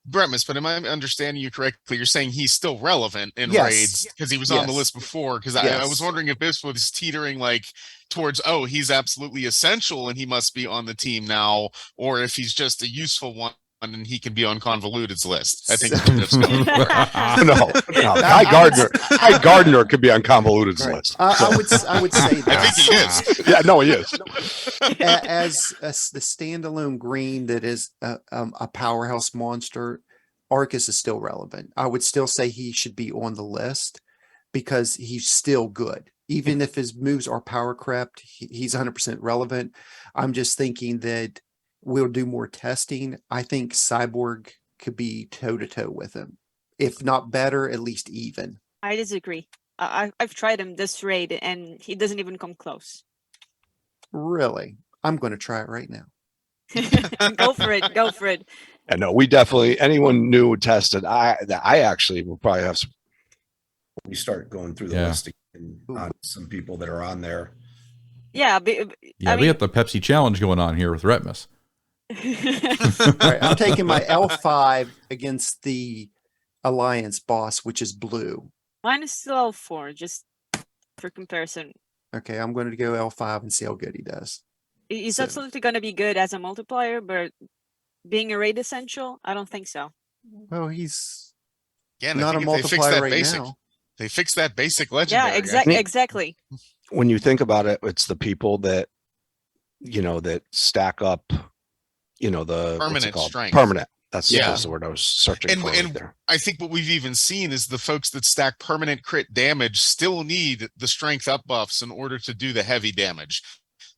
Retpmus, but am I understanding you correctly? You're saying he's still relevant in raids because he was on the list before. Because I was wondering if this was teetering like towards, he's absolutely essential and he must be on the team now, or if he's just a useful one and he can be on Convoluted's list. I think no. Guy Gardner could be on Convoluted's list. I would say that. I think he is. Yeah, no, he is. As the standalone green that is a powerhouse monster, Arcus is still relevant. I would still say he should be on the list because he's still good. Even if his moves are power crept, he's 100% relevant. I'm just thinking that we'll do more testing. I think Cyborg could be toe-to-toe with him. If not better, at least even. I disagree. I've tried him this raid, and he doesn't even come close. Really? I'm going to try it right now. Go for it. Go for it. And no, we definitely, anyone new tested, I actually will probably have some. We start going through the list on some people that are on there. Yeah. We got the Pepsi challenge going on here with Retpmus. All right, I'm taking my L5 against the Alliance boss, which is blue. Mine is still L4, just for comparison. Okay, I'm going to go L5 and see how good he does. He's absolutely going to be good as a multiplier, but being a raid essential, I don't think so. Well, he's not a multiplier right now. They fixed that basic legendary. Yeah, exactly. When you think about it, it's the people that, that stack up you know, the what's it Permanent called? strength. Permanent. That's Yeah. the word I was searching for right there. I think what we've even seen is the folks that stack permanent crit damage still need the strength up buffs in order to do the heavy damage.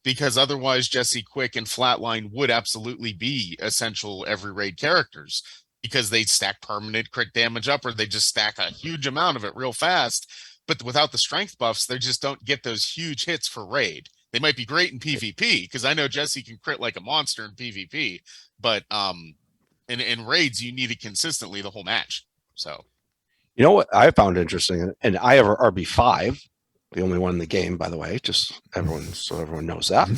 Because otherwise Jesse Quick and Flatline would absolutely be essential every raid characters because they stack permanent crit damage up, or they just stack a huge amount of it real fast. But without the strength buffs, they just don't get those huge hits for raid. They might be great in PvP because I know Jesse can crit like a monster in PvP, but in raids you need it consistently the whole match. So, you know what I found interesting, and I have RB5. The only one in the game, by the way, just so everyone knows that.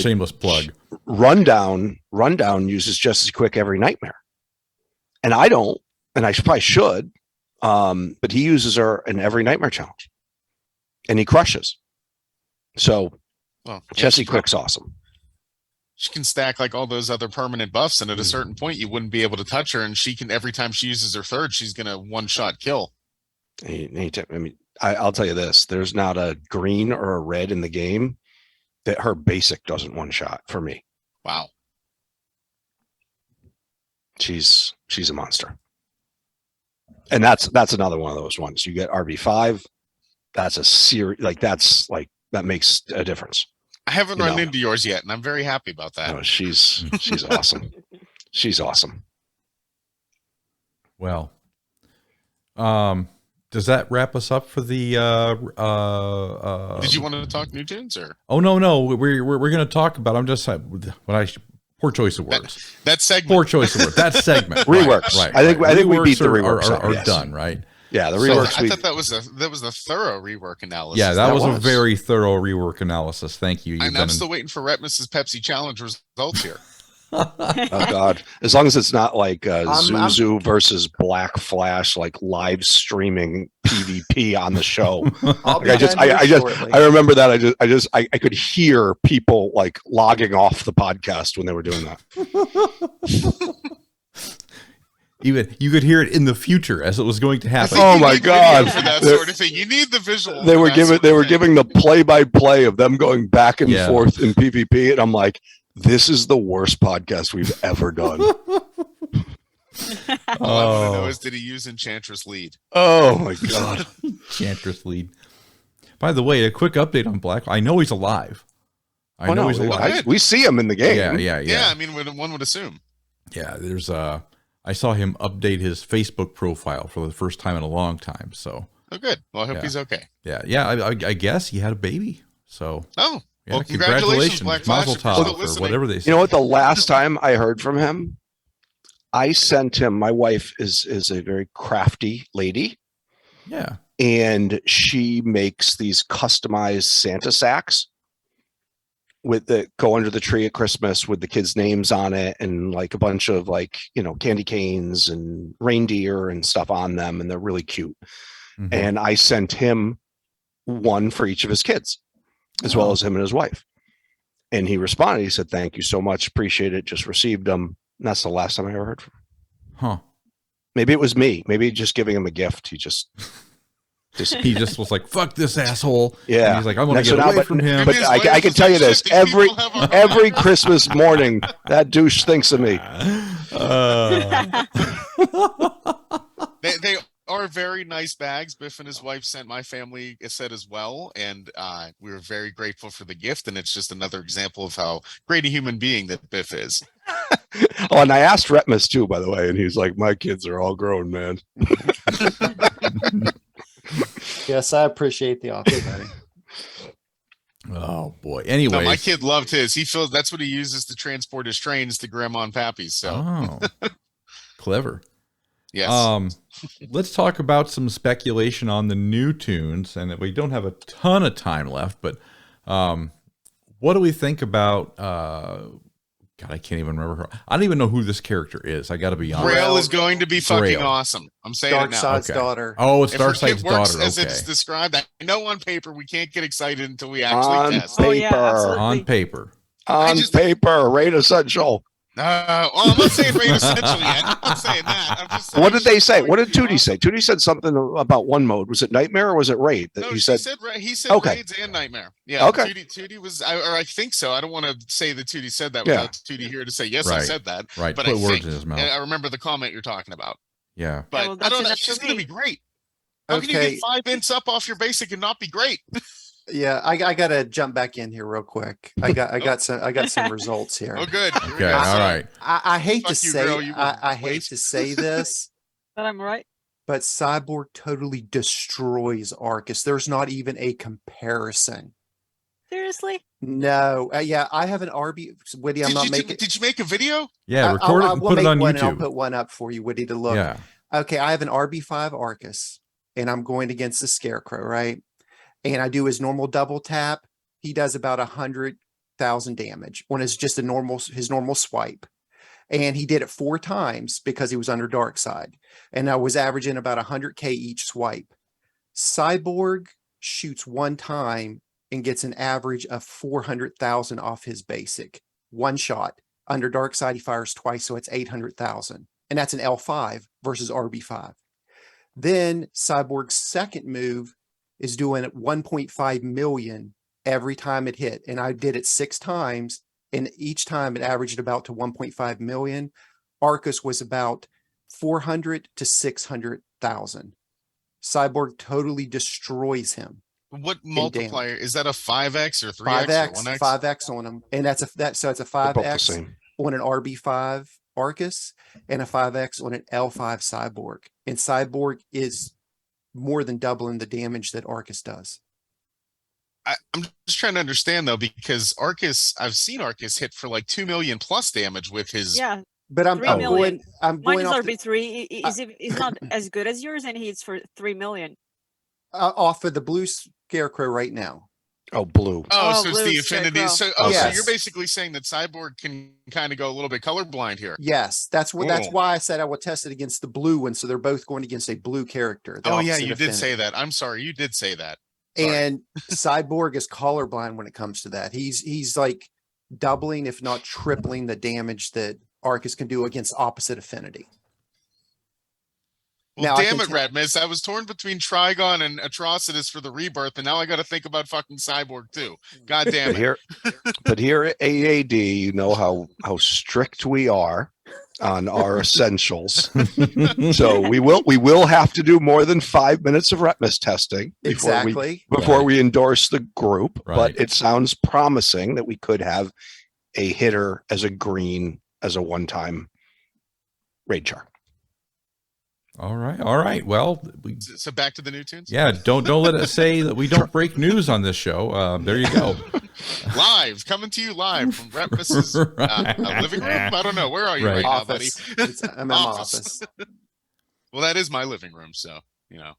Shameless plug. Rundown uses just as quick every nightmare, and I don't, and I probably should. But he uses her in every nightmare challenge, and he crushes. So, Jesse Quick's awesome. She can stack like all those other permanent buffs, and at a certain point, you wouldn't be able to touch her. And she can, every time she uses her third, she's gonna one-shot kill. I mean, I'll tell you this: there's not a green or a red in the game that her basic doesn't one shot for me. Wow, she's a monster, and that's another one of those ones. You get RB5, that's a series that makes a difference. I haven't run into yours yet, and I'm very happy about that. No, she's awesome. She's awesome. Well, does that wrap us up for the did you want to talk new tunes or? Oh no, we're going to talk about, I'm just poor choice of words. That segment. Poor choice of words. That segment. Reworks. Right. I think we beat the reworks are yes. done, right? Yeah, the reworks. I thought that was a thorough rework analysis. Yeah, that was a very thorough rework analysis. Thank you. I'm still waiting for Retpmus's Pepsi Challenge results here. Oh God! As long as it's not like Zuzu versus Black Flash, like live streaming PvP on the show. I remember that. I could hear people like logging off the podcast when they were doing that. Even you could hear it in the future as it was going to happen. Oh my God! For that sort of thing, you need the visual. They were giving the play-by-play of them going back and forth in PvP, and I'm like, this is the worst podcast we've ever done. All I want to know is, did he use Enchantress Lead? Oh my God! Enchantress Lead. By the way, a quick update on Black. I know he's alive. I know he's alive. We see him in the game. Yeah. I mean, one would assume. Yeah, there's I saw him update his Facebook profile for the first time in a long time. So, oh, good. Well, I hope he's okay. Yeah. I guess he had a baby. So, well, congratulations, Black Flash, Mazel tov, or whatever they say. You know what? The last time I heard from him, I sent him. My wife is a very crafty lady. Yeah, and she makes these customized Santa sacks that go under the tree at Christmas with the kids' names on it and like a bunch of candy canes and reindeer and stuff on them, and they're really cute. Mm-hmm. And I sent him one for each of his kids, as well as him and his wife. And he responded. He said, "Thank you so much. Appreciate it. Just received them." And that's the last time I ever heard from him. Huh. Maybe it was me. Maybe just giving him a gift. He just was like, "Fuck this asshole." Yeah. And he's like, "I'm going to get away from him." But I can tell you this: every Christmas morning, that douche thinks of me. They are very nice bags. Biff and his wife sent my family a set as well, and we were very grateful for the gift. And it's just another example of how great a human being that Biff is. Oh, and I asked Retpmus too, by the way, and he's like, "My kids are all grown, man." Yes, I appreciate the offer, buddy. Oh boy. Anyway, no, my kid loved his. He feels that's what he uses to transport his trains to Grandma and Pappy's. So clever. Yes. Let's talk about some speculation on the new tunes, and we don't have a ton of time left, but what do we think about God, I can't even remember her. I don't even know who this character is. I got to be honest. Grail is going to be fucking Grail. Awesome. I'm saying it now. Darkseid's daughter. Oh, it's If her Darkseid's kit works daughter. as it's described, I know on paper we can't get excited until we actually test. Paper. Oh, yeah, absolutely. On paper. On paper, Raid Essential. Well, I'm not saying Raid Essential yet. I'm not saying that. I'm just saying What did they say? like, What did Tootie say? Tootie said something about one mode. Was it Nightmare or was it Raid? That No, he he said said Okay. Raids and Nightmare. Yeah, Okay. Tootie was, or I think so. I don't want to say that Tootie said that Yeah. without Tootie here to say yes, I Right. said that. Right. But Put I words think in his mouth. I remember the comment you're talking about. Yeah. But well, I don't know. that's She's enough for going to me. be great. How can you Okay. get 5 ints up off your basic and not be great? Yeah, I gotta jump back in here real quick. I got some results here. Oh, good. Here we Okay. go. All So, right. I hate to Fuck you, say girl, you I were hate late. to say this, But I'm right. but Cyborg totally destroys Arcus. There's not even a comparison. Seriously? No, yeah, I have an RB. Witty, I'm not making. Did you make a video? Yeah. Record it and will put it make on one and I'll YouTube. put one up for you, Witty, to look. Yeah. Okay, I have an RB5 Arcus, and I'm going against the Scarecrow, right? And I do his normal double tap. He does about 100,000 damage on his normal swipe. And he did it 4 times because he was under dark side. And I was averaging about 100K each swipe. Cyborg shoots 1 time and gets an average of 400,000 off his basic. 1 shot. Under dark side, he fires twice, so it's 800,000. And that's an L5 versus RB5. Then Cyborg's second move is doing 1.5 million every time it hit. And I did it 6 times, and each time it averaged about to 1.5 million. Arcus was about 400 to 600,000. Cyborg totally destroys him. What multiplier is that? A 5x or 3x 5x, or 1x? 5x on him, and so it's a they're both the 5x same. on an RB5 Arcus and a 5x on an L5 Cyborg. And Cyborg is more than doubling the damage that Arcus does. I'm just trying to understand though, because Arcus, I've seen Arcus hit for like 2 million plus damage with his. Yeah. But I'm 3 going. million. I'm Mine going is off the, RB3. Is not as good as yours, and he's for 3 million. off of the blue Scarecrow right now. Oh, blue. Oh, so it's blue the affinity. Scarecrow. So, Yes. so you're basically saying that Cyborg can kind of go a little bit colorblind here. Yes, that's Cool. why I said I would test it against the blue one. So they're both going against a blue character. the Oh yeah, opposite you did affinity. say that. I'm sorry, you did say that. Sorry. And Cyborg is colorblind when it comes to that. He's like doubling, if not tripling, the damage that Arcus can do against opposite affinity. Well, Now, I damn can it, Retpmus. I was torn between Trigon and Atrocitus for the rebirth, and now I got to think about fucking Cyborg too. God damn But it. here at AAD, you know how strict we are on our essentials. So we will have to do more than 5 minutes of Retpmus testing Exactly. before we endorse the group. Right. But it sounds promising that we could have a hitter as a green as a one-time raid char. All right. All right. Well, So back to the new tunes. yeah, don't let us say that we don't break news on this show. There you go. Live, coming to you live from Retpmus's living room. I don't know. Where are you right, now, buddy? Office. I'm in my office. Well, that is my living room, so you know.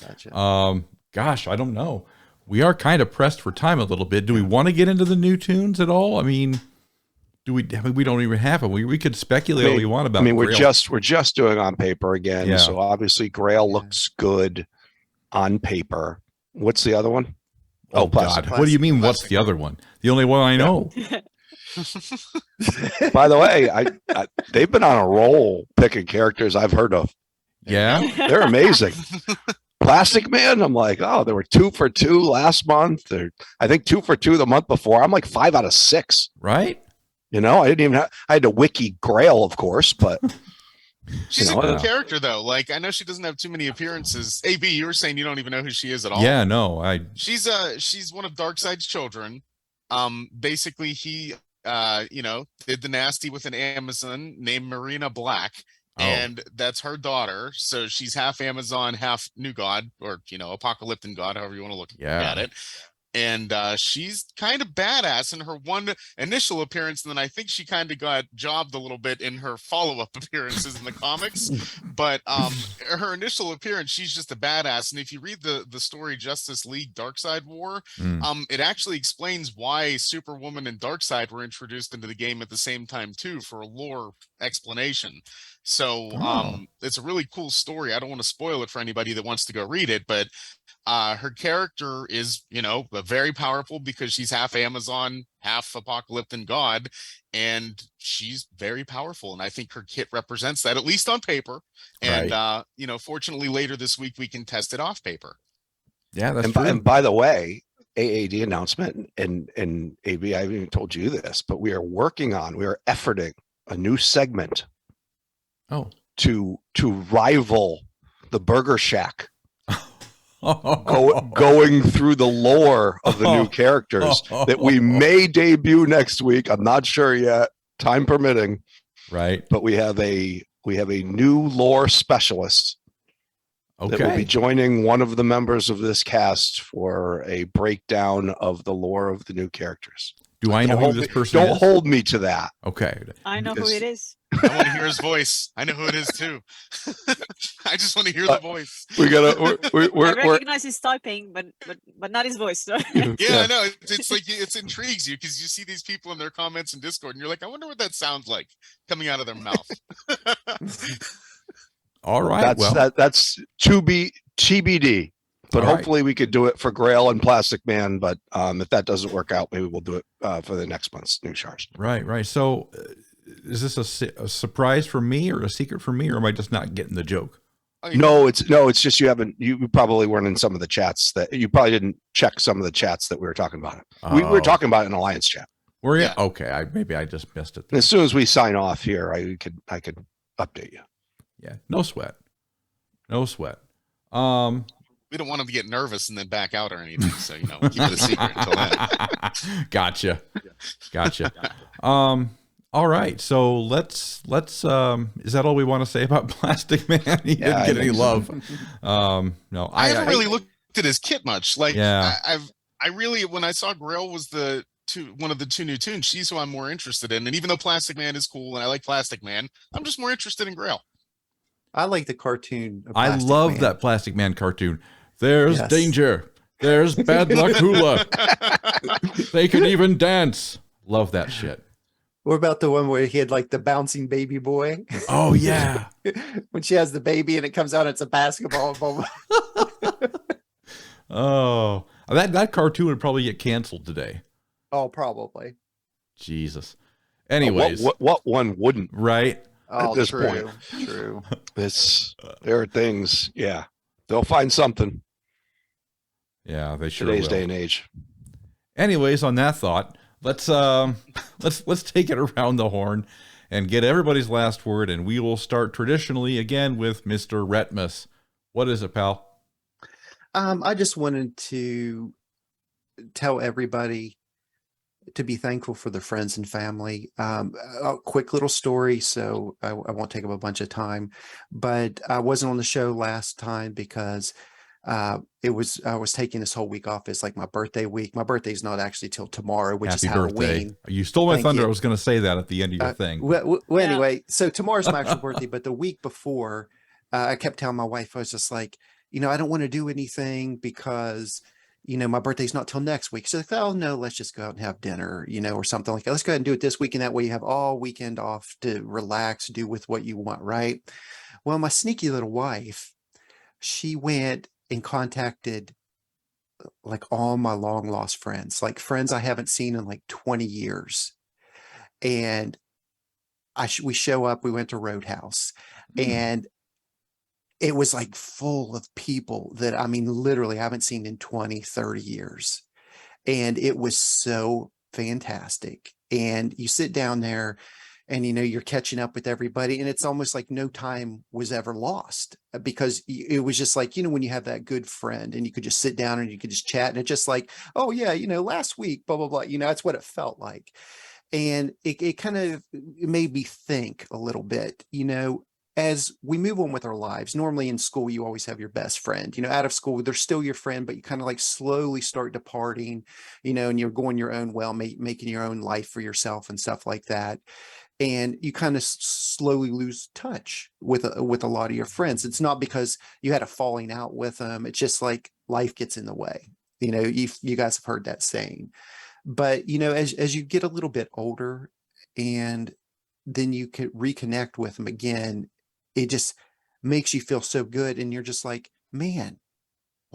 Gotcha. Gosh, I don't know. We are kind of pressed for time a little bit. Do we want to get into the new tunes at all? I mean, we don't even have them. We could speculate all we want about. we're Grail. just doing on paper again. Yeah. So obviously Grail looks good on paper. What's the other one? Oh plastic. God! What do you mean? What's the other one? The only one I know. By the way, I they've been on a roll picking characters I've heard of. Yeah. They're amazing. Plastic Man, I'm like, oh, there were 2 for 2 last month. Or I think 2 for 2 the month before. I'm like 5 out of 6. Right. You know, I had to wiki Grail, of course, but She's You know, a good uh, character though. Like I know she doesn't have too many appearances. AB, you were saying you don't even know who she is at all. Yeah. No. She's one of Darkseid's children. Basically he did the nasty with an Amazon named Marina Black. Oh. And that's her daughter. So she's half Amazon, half New God, or Apocalyptic God, however you want to look at it. And she's kind of badass in her one initial appearance, and then I think she kind of got jobbed a little bit in her follow-up appearances in the comics. But her initial appearance, she's just a badass. And if you read the story Justice League Darkseid War, it actually explains why Superwoman and Darkseid were introduced into the game at the same time too, for a lore explanation. So it's a really cool story. I don't want to spoil it for anybody that wants to go read it, but Her character is, very powerful because she's half Amazon, half Apocalyptic God, and she's very powerful. And I think her kit represents that, at least on paper. And, fortunately, later this week, we can test it off paper. Yeah, that's and true. And by the way, AAD announcement, and AB, I haven't even told you this, but we are efforting a new segment to rival the Burger Shack. Going through the lore of the new characters that we may debut next week. I'm not sure yet, time permitting. Right. But we have a new lore specialist that will be joining one of the members of this cast for a breakdown of the lore of the new characters. Do I know who this person is? Don't hold me to that. Okay. I know who it is. I want to hear his voice. I know who it is too. I just want to hear the voice. I recognize his typing, but not his voice. Yeah, I know. It's like it intrigues you because you see these people in their comments in Discord, and you're like, I wonder what that sounds like coming out of their mouth. All right. That's to be TBD. But hopefully we could do it for Grail and Plastic Man. But if that doesn't work out, maybe we'll do it for the next month's new Shards. Right. So is this a surprise for me or a secret for me, or am I just not getting the joke? No, it's just you probably weren't in some of the chats that you probably didn't check some of the chats that we were talking about. We were talking about it in Alliance chat. Were you? Yeah. Okay. Maybe I just missed it. As soon as we sign off here, I could update you. Yeah. No sweat. We don't want them to get nervous and then back out or anything. So, keep it a secret until then. Gotcha. All right. So let's is that all we want to say about Plastic Man? He didn't get any love. No, I haven't really looked at his kit much. Like, yeah. I really, when I saw Grail was one of the two new toons, she's who I'm more interested in. And even though Plastic Man is cool and I like Plastic Man, I'm just more interested in Grail. I like the cartoon. I love that Plastic Man cartoon. There's danger. There's bad luck hula. They can even dance. Love that shit. What about the one where he had like the bouncing baby boy? Oh yeah. When she has the baby and it comes out, it's a basketball. Oh, that cartoon would probably get canceled today. Oh, probably. Jesus. Anyways, what one wouldn't? Right. Oh, at this true, point. True. There are things. Yeah, they'll find something. Yeah, they sure Today's will. day and age. Anyways, on that thought, let's take it around the horn and get everybody's last word, and we will start traditionally again with Mr. Retpmus. What is it, pal? I just wanted to tell everybody to be thankful for their friends and family. A quick little story, so I won't take up a bunch of time, but I wasn't on the show last time because I was taking this whole week off. It's like my birthday week. My birthday's not actually till tomorrow, which Happy is birthday. Halloween. You stole my thunder. You. I was going to say that at the end of your thing. Well, anyway, so tomorrow's my actual birthday, but the week before, I kept telling my wife, I was just like, I don't want to do anything because, my birthday's not till next week. So I thought, oh no, let's just go out and have dinner, or something like that. Let's go ahead and do it this week. And that way you have all weekend off to relax, do with what you want. Right. Well, my sneaky little wife, she went and contacted like all my long lost friends, like friends I haven't seen in like 20 years. And we show up, we went to Roadhouse and it was like full of people that, literally I haven't seen in 20, 30 years. And it was so fantastic. And you sit down there and, you're catching up with everybody. And it's almost like no time was ever lost because it was just like, when you have that good friend and you could just sit down and you could just chat and it's just like, oh yeah, last week, blah, blah, blah, that's what it felt like. And it kind of made me think a little bit, as we move on with our lives. Normally in school, you always have your best friend, out of school, they're still your friend, but you kind of like slowly start departing, and you're going your own making your own life for yourself and stuff like that. And you kind of slowly lose touch with a lot of your friends. It's not because you had a falling out with them. It's just like life gets in the way. You guys have heard that saying, but as you get a little bit older and then you can reconnect with them again, it just makes you feel so good. And you're just like, man,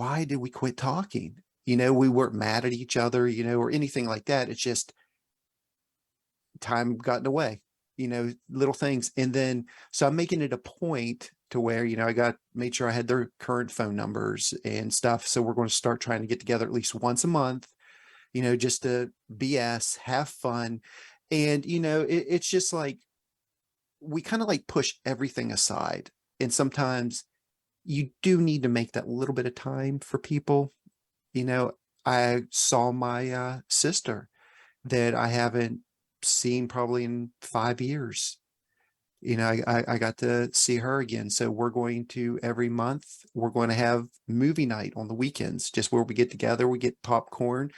why did we quit talking? You know, we weren't mad at each other, you know, or anything like that. It's just time got in the way, you know, little things. And then, so I'm making it a point to where, you know, made sure I had their current phone numbers and stuff. So we're going to start trying to get together at least once a month, you know, just to BS, have fun. And, you know, it's just like, we kind of like push everything aside. And sometimes you do need to make that little bit of time for people. You know, I saw my sister that I haven't seen probably in 5 years. You know, I got to see her again. So we're going to, every month, we're going to have movie night on the weekends, just where we get together, we get popcorn,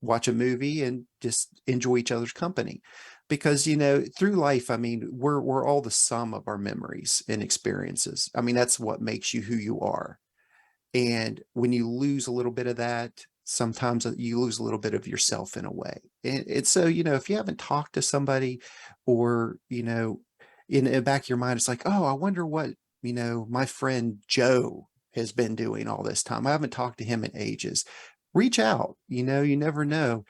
watch a movie, and just enjoy each other's company. Because, you know, through life, I mean, we're all the sum of our memories and experiences. I mean, that's what makes you who you are. And when you lose a little bit of that, sometimes you lose a little bit of yourself in a way. And so, you know, if you haven't talked to somebody, or, you know, in the back of your mind, it's like, oh, I wonder what, you know, my friend Joe has been doing all this time. I haven't talked to him in ages. Reach out, you know, you never know.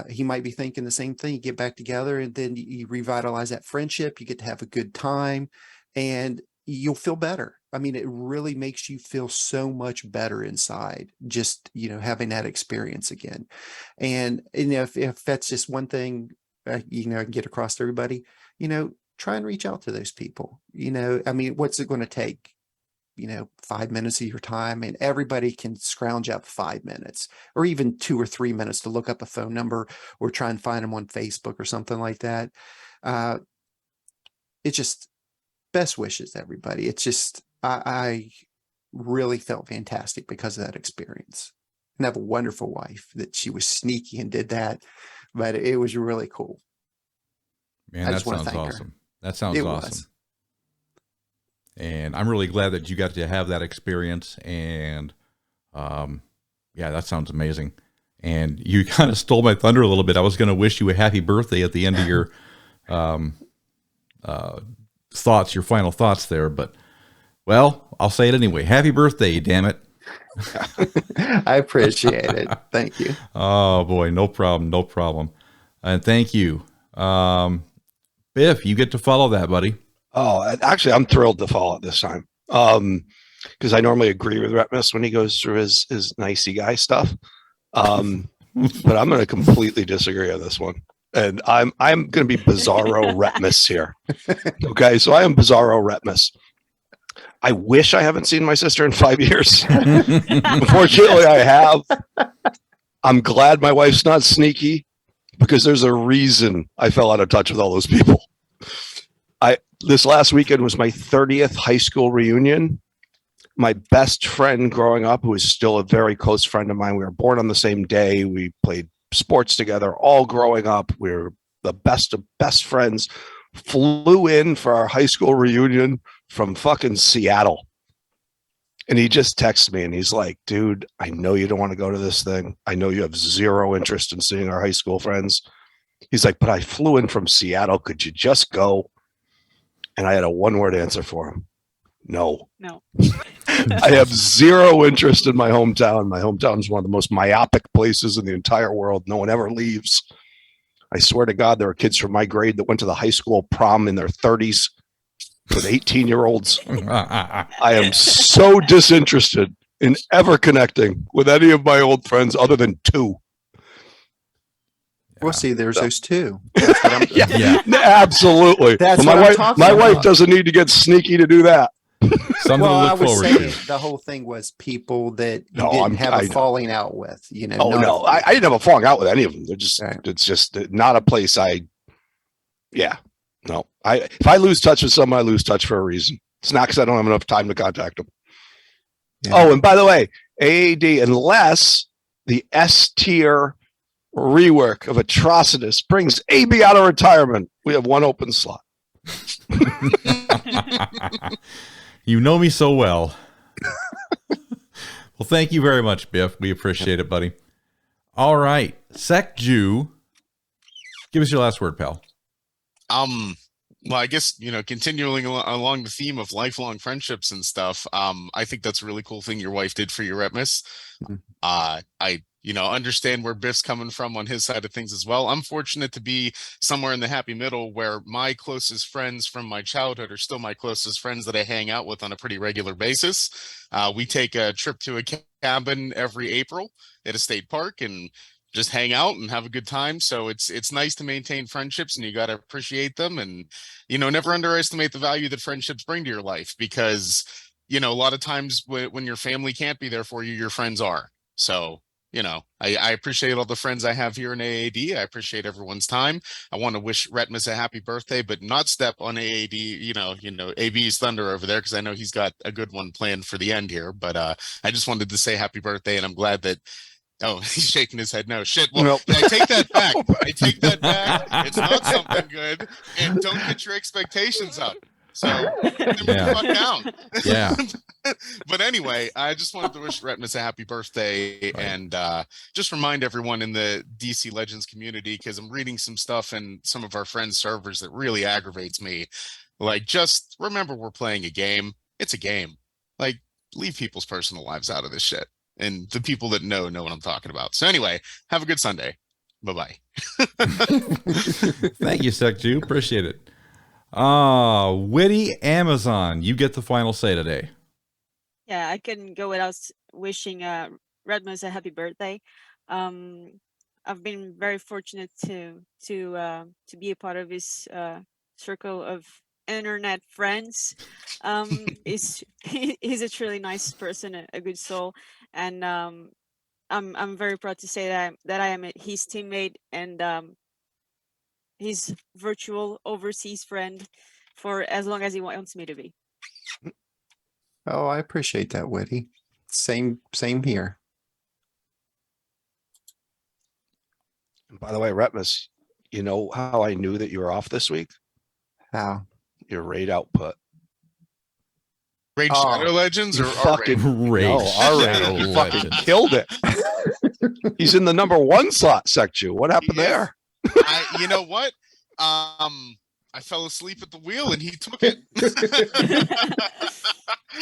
He might be thinking the same thing. You get back together, and then you revitalize that friendship. You get to have a good time, and you'll feel better. I mean, it really makes you feel so much better inside, just, you know, having that experience again. And you know, if that's just one thing, you know, I can get across to everybody, you know, try and reach out to those people. You know, I mean, what's it going to take? You know, 5 minutes of your time, and everybody can scrounge up 5 minutes, or even 2 or 3 minutes, to look up a phone number or try and find them on Facebook or something like that. It's just best wishes, everybody. It's just, I really felt fantastic because of that experience, and I have a wonderful wife that she was sneaky and did that, but it was really cool. Man, that sounds awesome. That sounds awesome. And I'm really glad that you got to have that experience. And yeah, that sounds amazing. And you kind of stole my thunder a little bit. I was going to wish you a happy birthday at the end of your thoughts, your final thoughts there. But, well, I'll say it anyway. Happy birthday, damn it. I appreciate it. Thank you. Oh, boy. No problem. No problem. And thank you. Biff, you get to follow that, buddy. Oh, actually, I'm thrilled to follow it this time. Because I normally agree with Retpmus when he goes through his nicey guy stuff. But I'm going to completely disagree on this one. And I'm going to be Bizarro Retpmus here. Okay, so I am Bizarro Retpmus. I wish I haven't seen my sister in 5 years. Unfortunately, I have. I'm glad my wife's not sneaky, because there's a reason I fell out of touch with all those people. This last weekend was my 30th high school reunion. My best friend growing up, who is still a very close friend of mine, we were born on the same day. We played sports together all growing up. We were the best of best friends. Flew in for our high school reunion from fucking Seattle. And he just texted me and he's like, dude, I know you don't want to go to this thing. I know you have zero interest in seeing our high school friends. He's like, but I flew in from Seattle. Could you just go? And I had a one-word answer for him. No. I have zero interest in my hometown. My hometown is one of the most myopic places in the entire world. No one ever leaves. I swear to God, there are kids from my grade that went to the high school prom in their 30s with 18-year-olds. I am so disinterested in ever connecting with any of my old friends other than two. We'll see. There's those two. Yeah, absolutely. That's well, my wife doesn't need to get sneaky to do that. Something to look forward to. The whole thing was people that you didn't have a falling out with. You know. Oh no, I didn't have a falling out with any of them. They're just, it's just not a place if I lose touch with someone, I lose touch for a reason. It's not because I don't have enough time to contact them. Yeah. Oh, and by the way, AAD, unless the S tier rework of Atrocitus brings AB out of retirement, we have one open slot. You know me so well. Well, thank you very much, Biff. We appreciate it, buddy. All right. Sekju, give us your last word, pal. Well, I guess, continuing along the theme of lifelong friendships and stuff, I think that's a really cool thing your wife did for your Retpmus. I understand where Biff's coming from on his side of things as well. I'm fortunate to be somewhere in the happy middle where my closest friends from my childhood are still my closest friends that I hang out with on a pretty regular basis. We take a trip to a cabin every April at a state park and just hang out and have a good time. So it's nice to maintain friendships, and you got to appreciate them, and never underestimate the value that friendships bring to your life, because a lot of times when your family can't be there for you, your friends are. So I appreciate all the friends I have here in AAD. I appreciate everyone's time. I want to wish Retpmus a happy birthday, but not step on AAD, AB's thunder over there, because I know he's got a good one planned for the end here. But I just wanted to say happy birthday, and I'm glad that. Oh, he's shaking his head. No, shit. Well, Nope. I take that back. I take that back. It's not something good. And don't get your expectations up. So, Yeah. fuck down. Yeah. But anyway, I just wanted to wish Retpmus a happy birthday, and just remind everyone in the DC Legends community, because I'm reading some stuff in some of our friends' servers that really aggravates me. Like, just remember we're playing a game. It's a game. Like, leave people's personal lives out of this shit. And the people that know what I'm talking about. So anyway, have a good Sunday. Bye-bye. Thank you, Sekju. Appreciate it. Witty Amazon, you get the final say today. Yeah, I can go without wishing Retpmus a happy birthday. I've been very fortunate to be a part of his circle of internet friends. He's a truly nice person, a good soul, and I'm very proud to say that I am his teammate and his virtual overseas friend for as long as he wants me to be. Oh, I appreciate that, Witty. Same here. And by the way, Retpmus, you know how I knew that you were off this week? How? Your raid output. Raid Oh, Shadow Legends or You our raid? fucking Raid no, our Shadow raid. You fucking Legends. killed it. He's in the #1 slot, Sekju. What happened He is. there? You know what? I fell asleep at the wheel and he took it.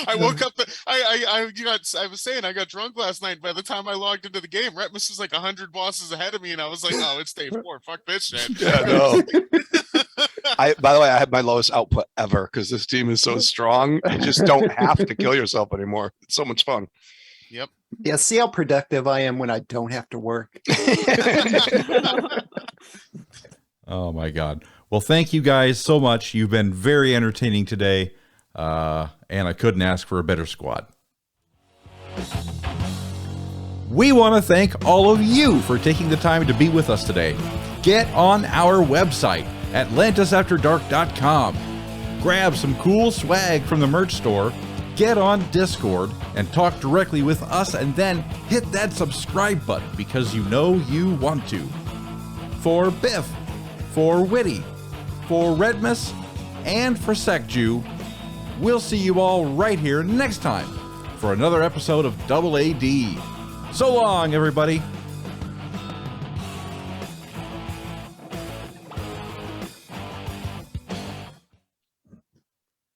I woke up. I was saying I got drunk last night. By the time I logged into the game, Retpmus was like 100 bosses ahead of me, and I was like, "Oh, it's day 4. Fuck this shit." Yeah, no. By the way, I had my lowest output ever because this team is so strong. You just don't have to kill yourself anymore. It's so much fun. Yep. Yeah, see how productive I am when I don't have to work. Oh my God. Well, thank you guys so much. You've been very entertaining today. And I couldn't ask for a better squad. We want to thank all of you for taking the time to be with us today. Get on our website, atlantisafterdark.com. Grab some cool swag from the merch store, get on Discord, and talk directly with us, and then hit that subscribe button because you know you want to. For Biff, for Witty, for Retpmus, and for Sekju, we'll see you all right here next time for another episode of Double AD. So long, everybody.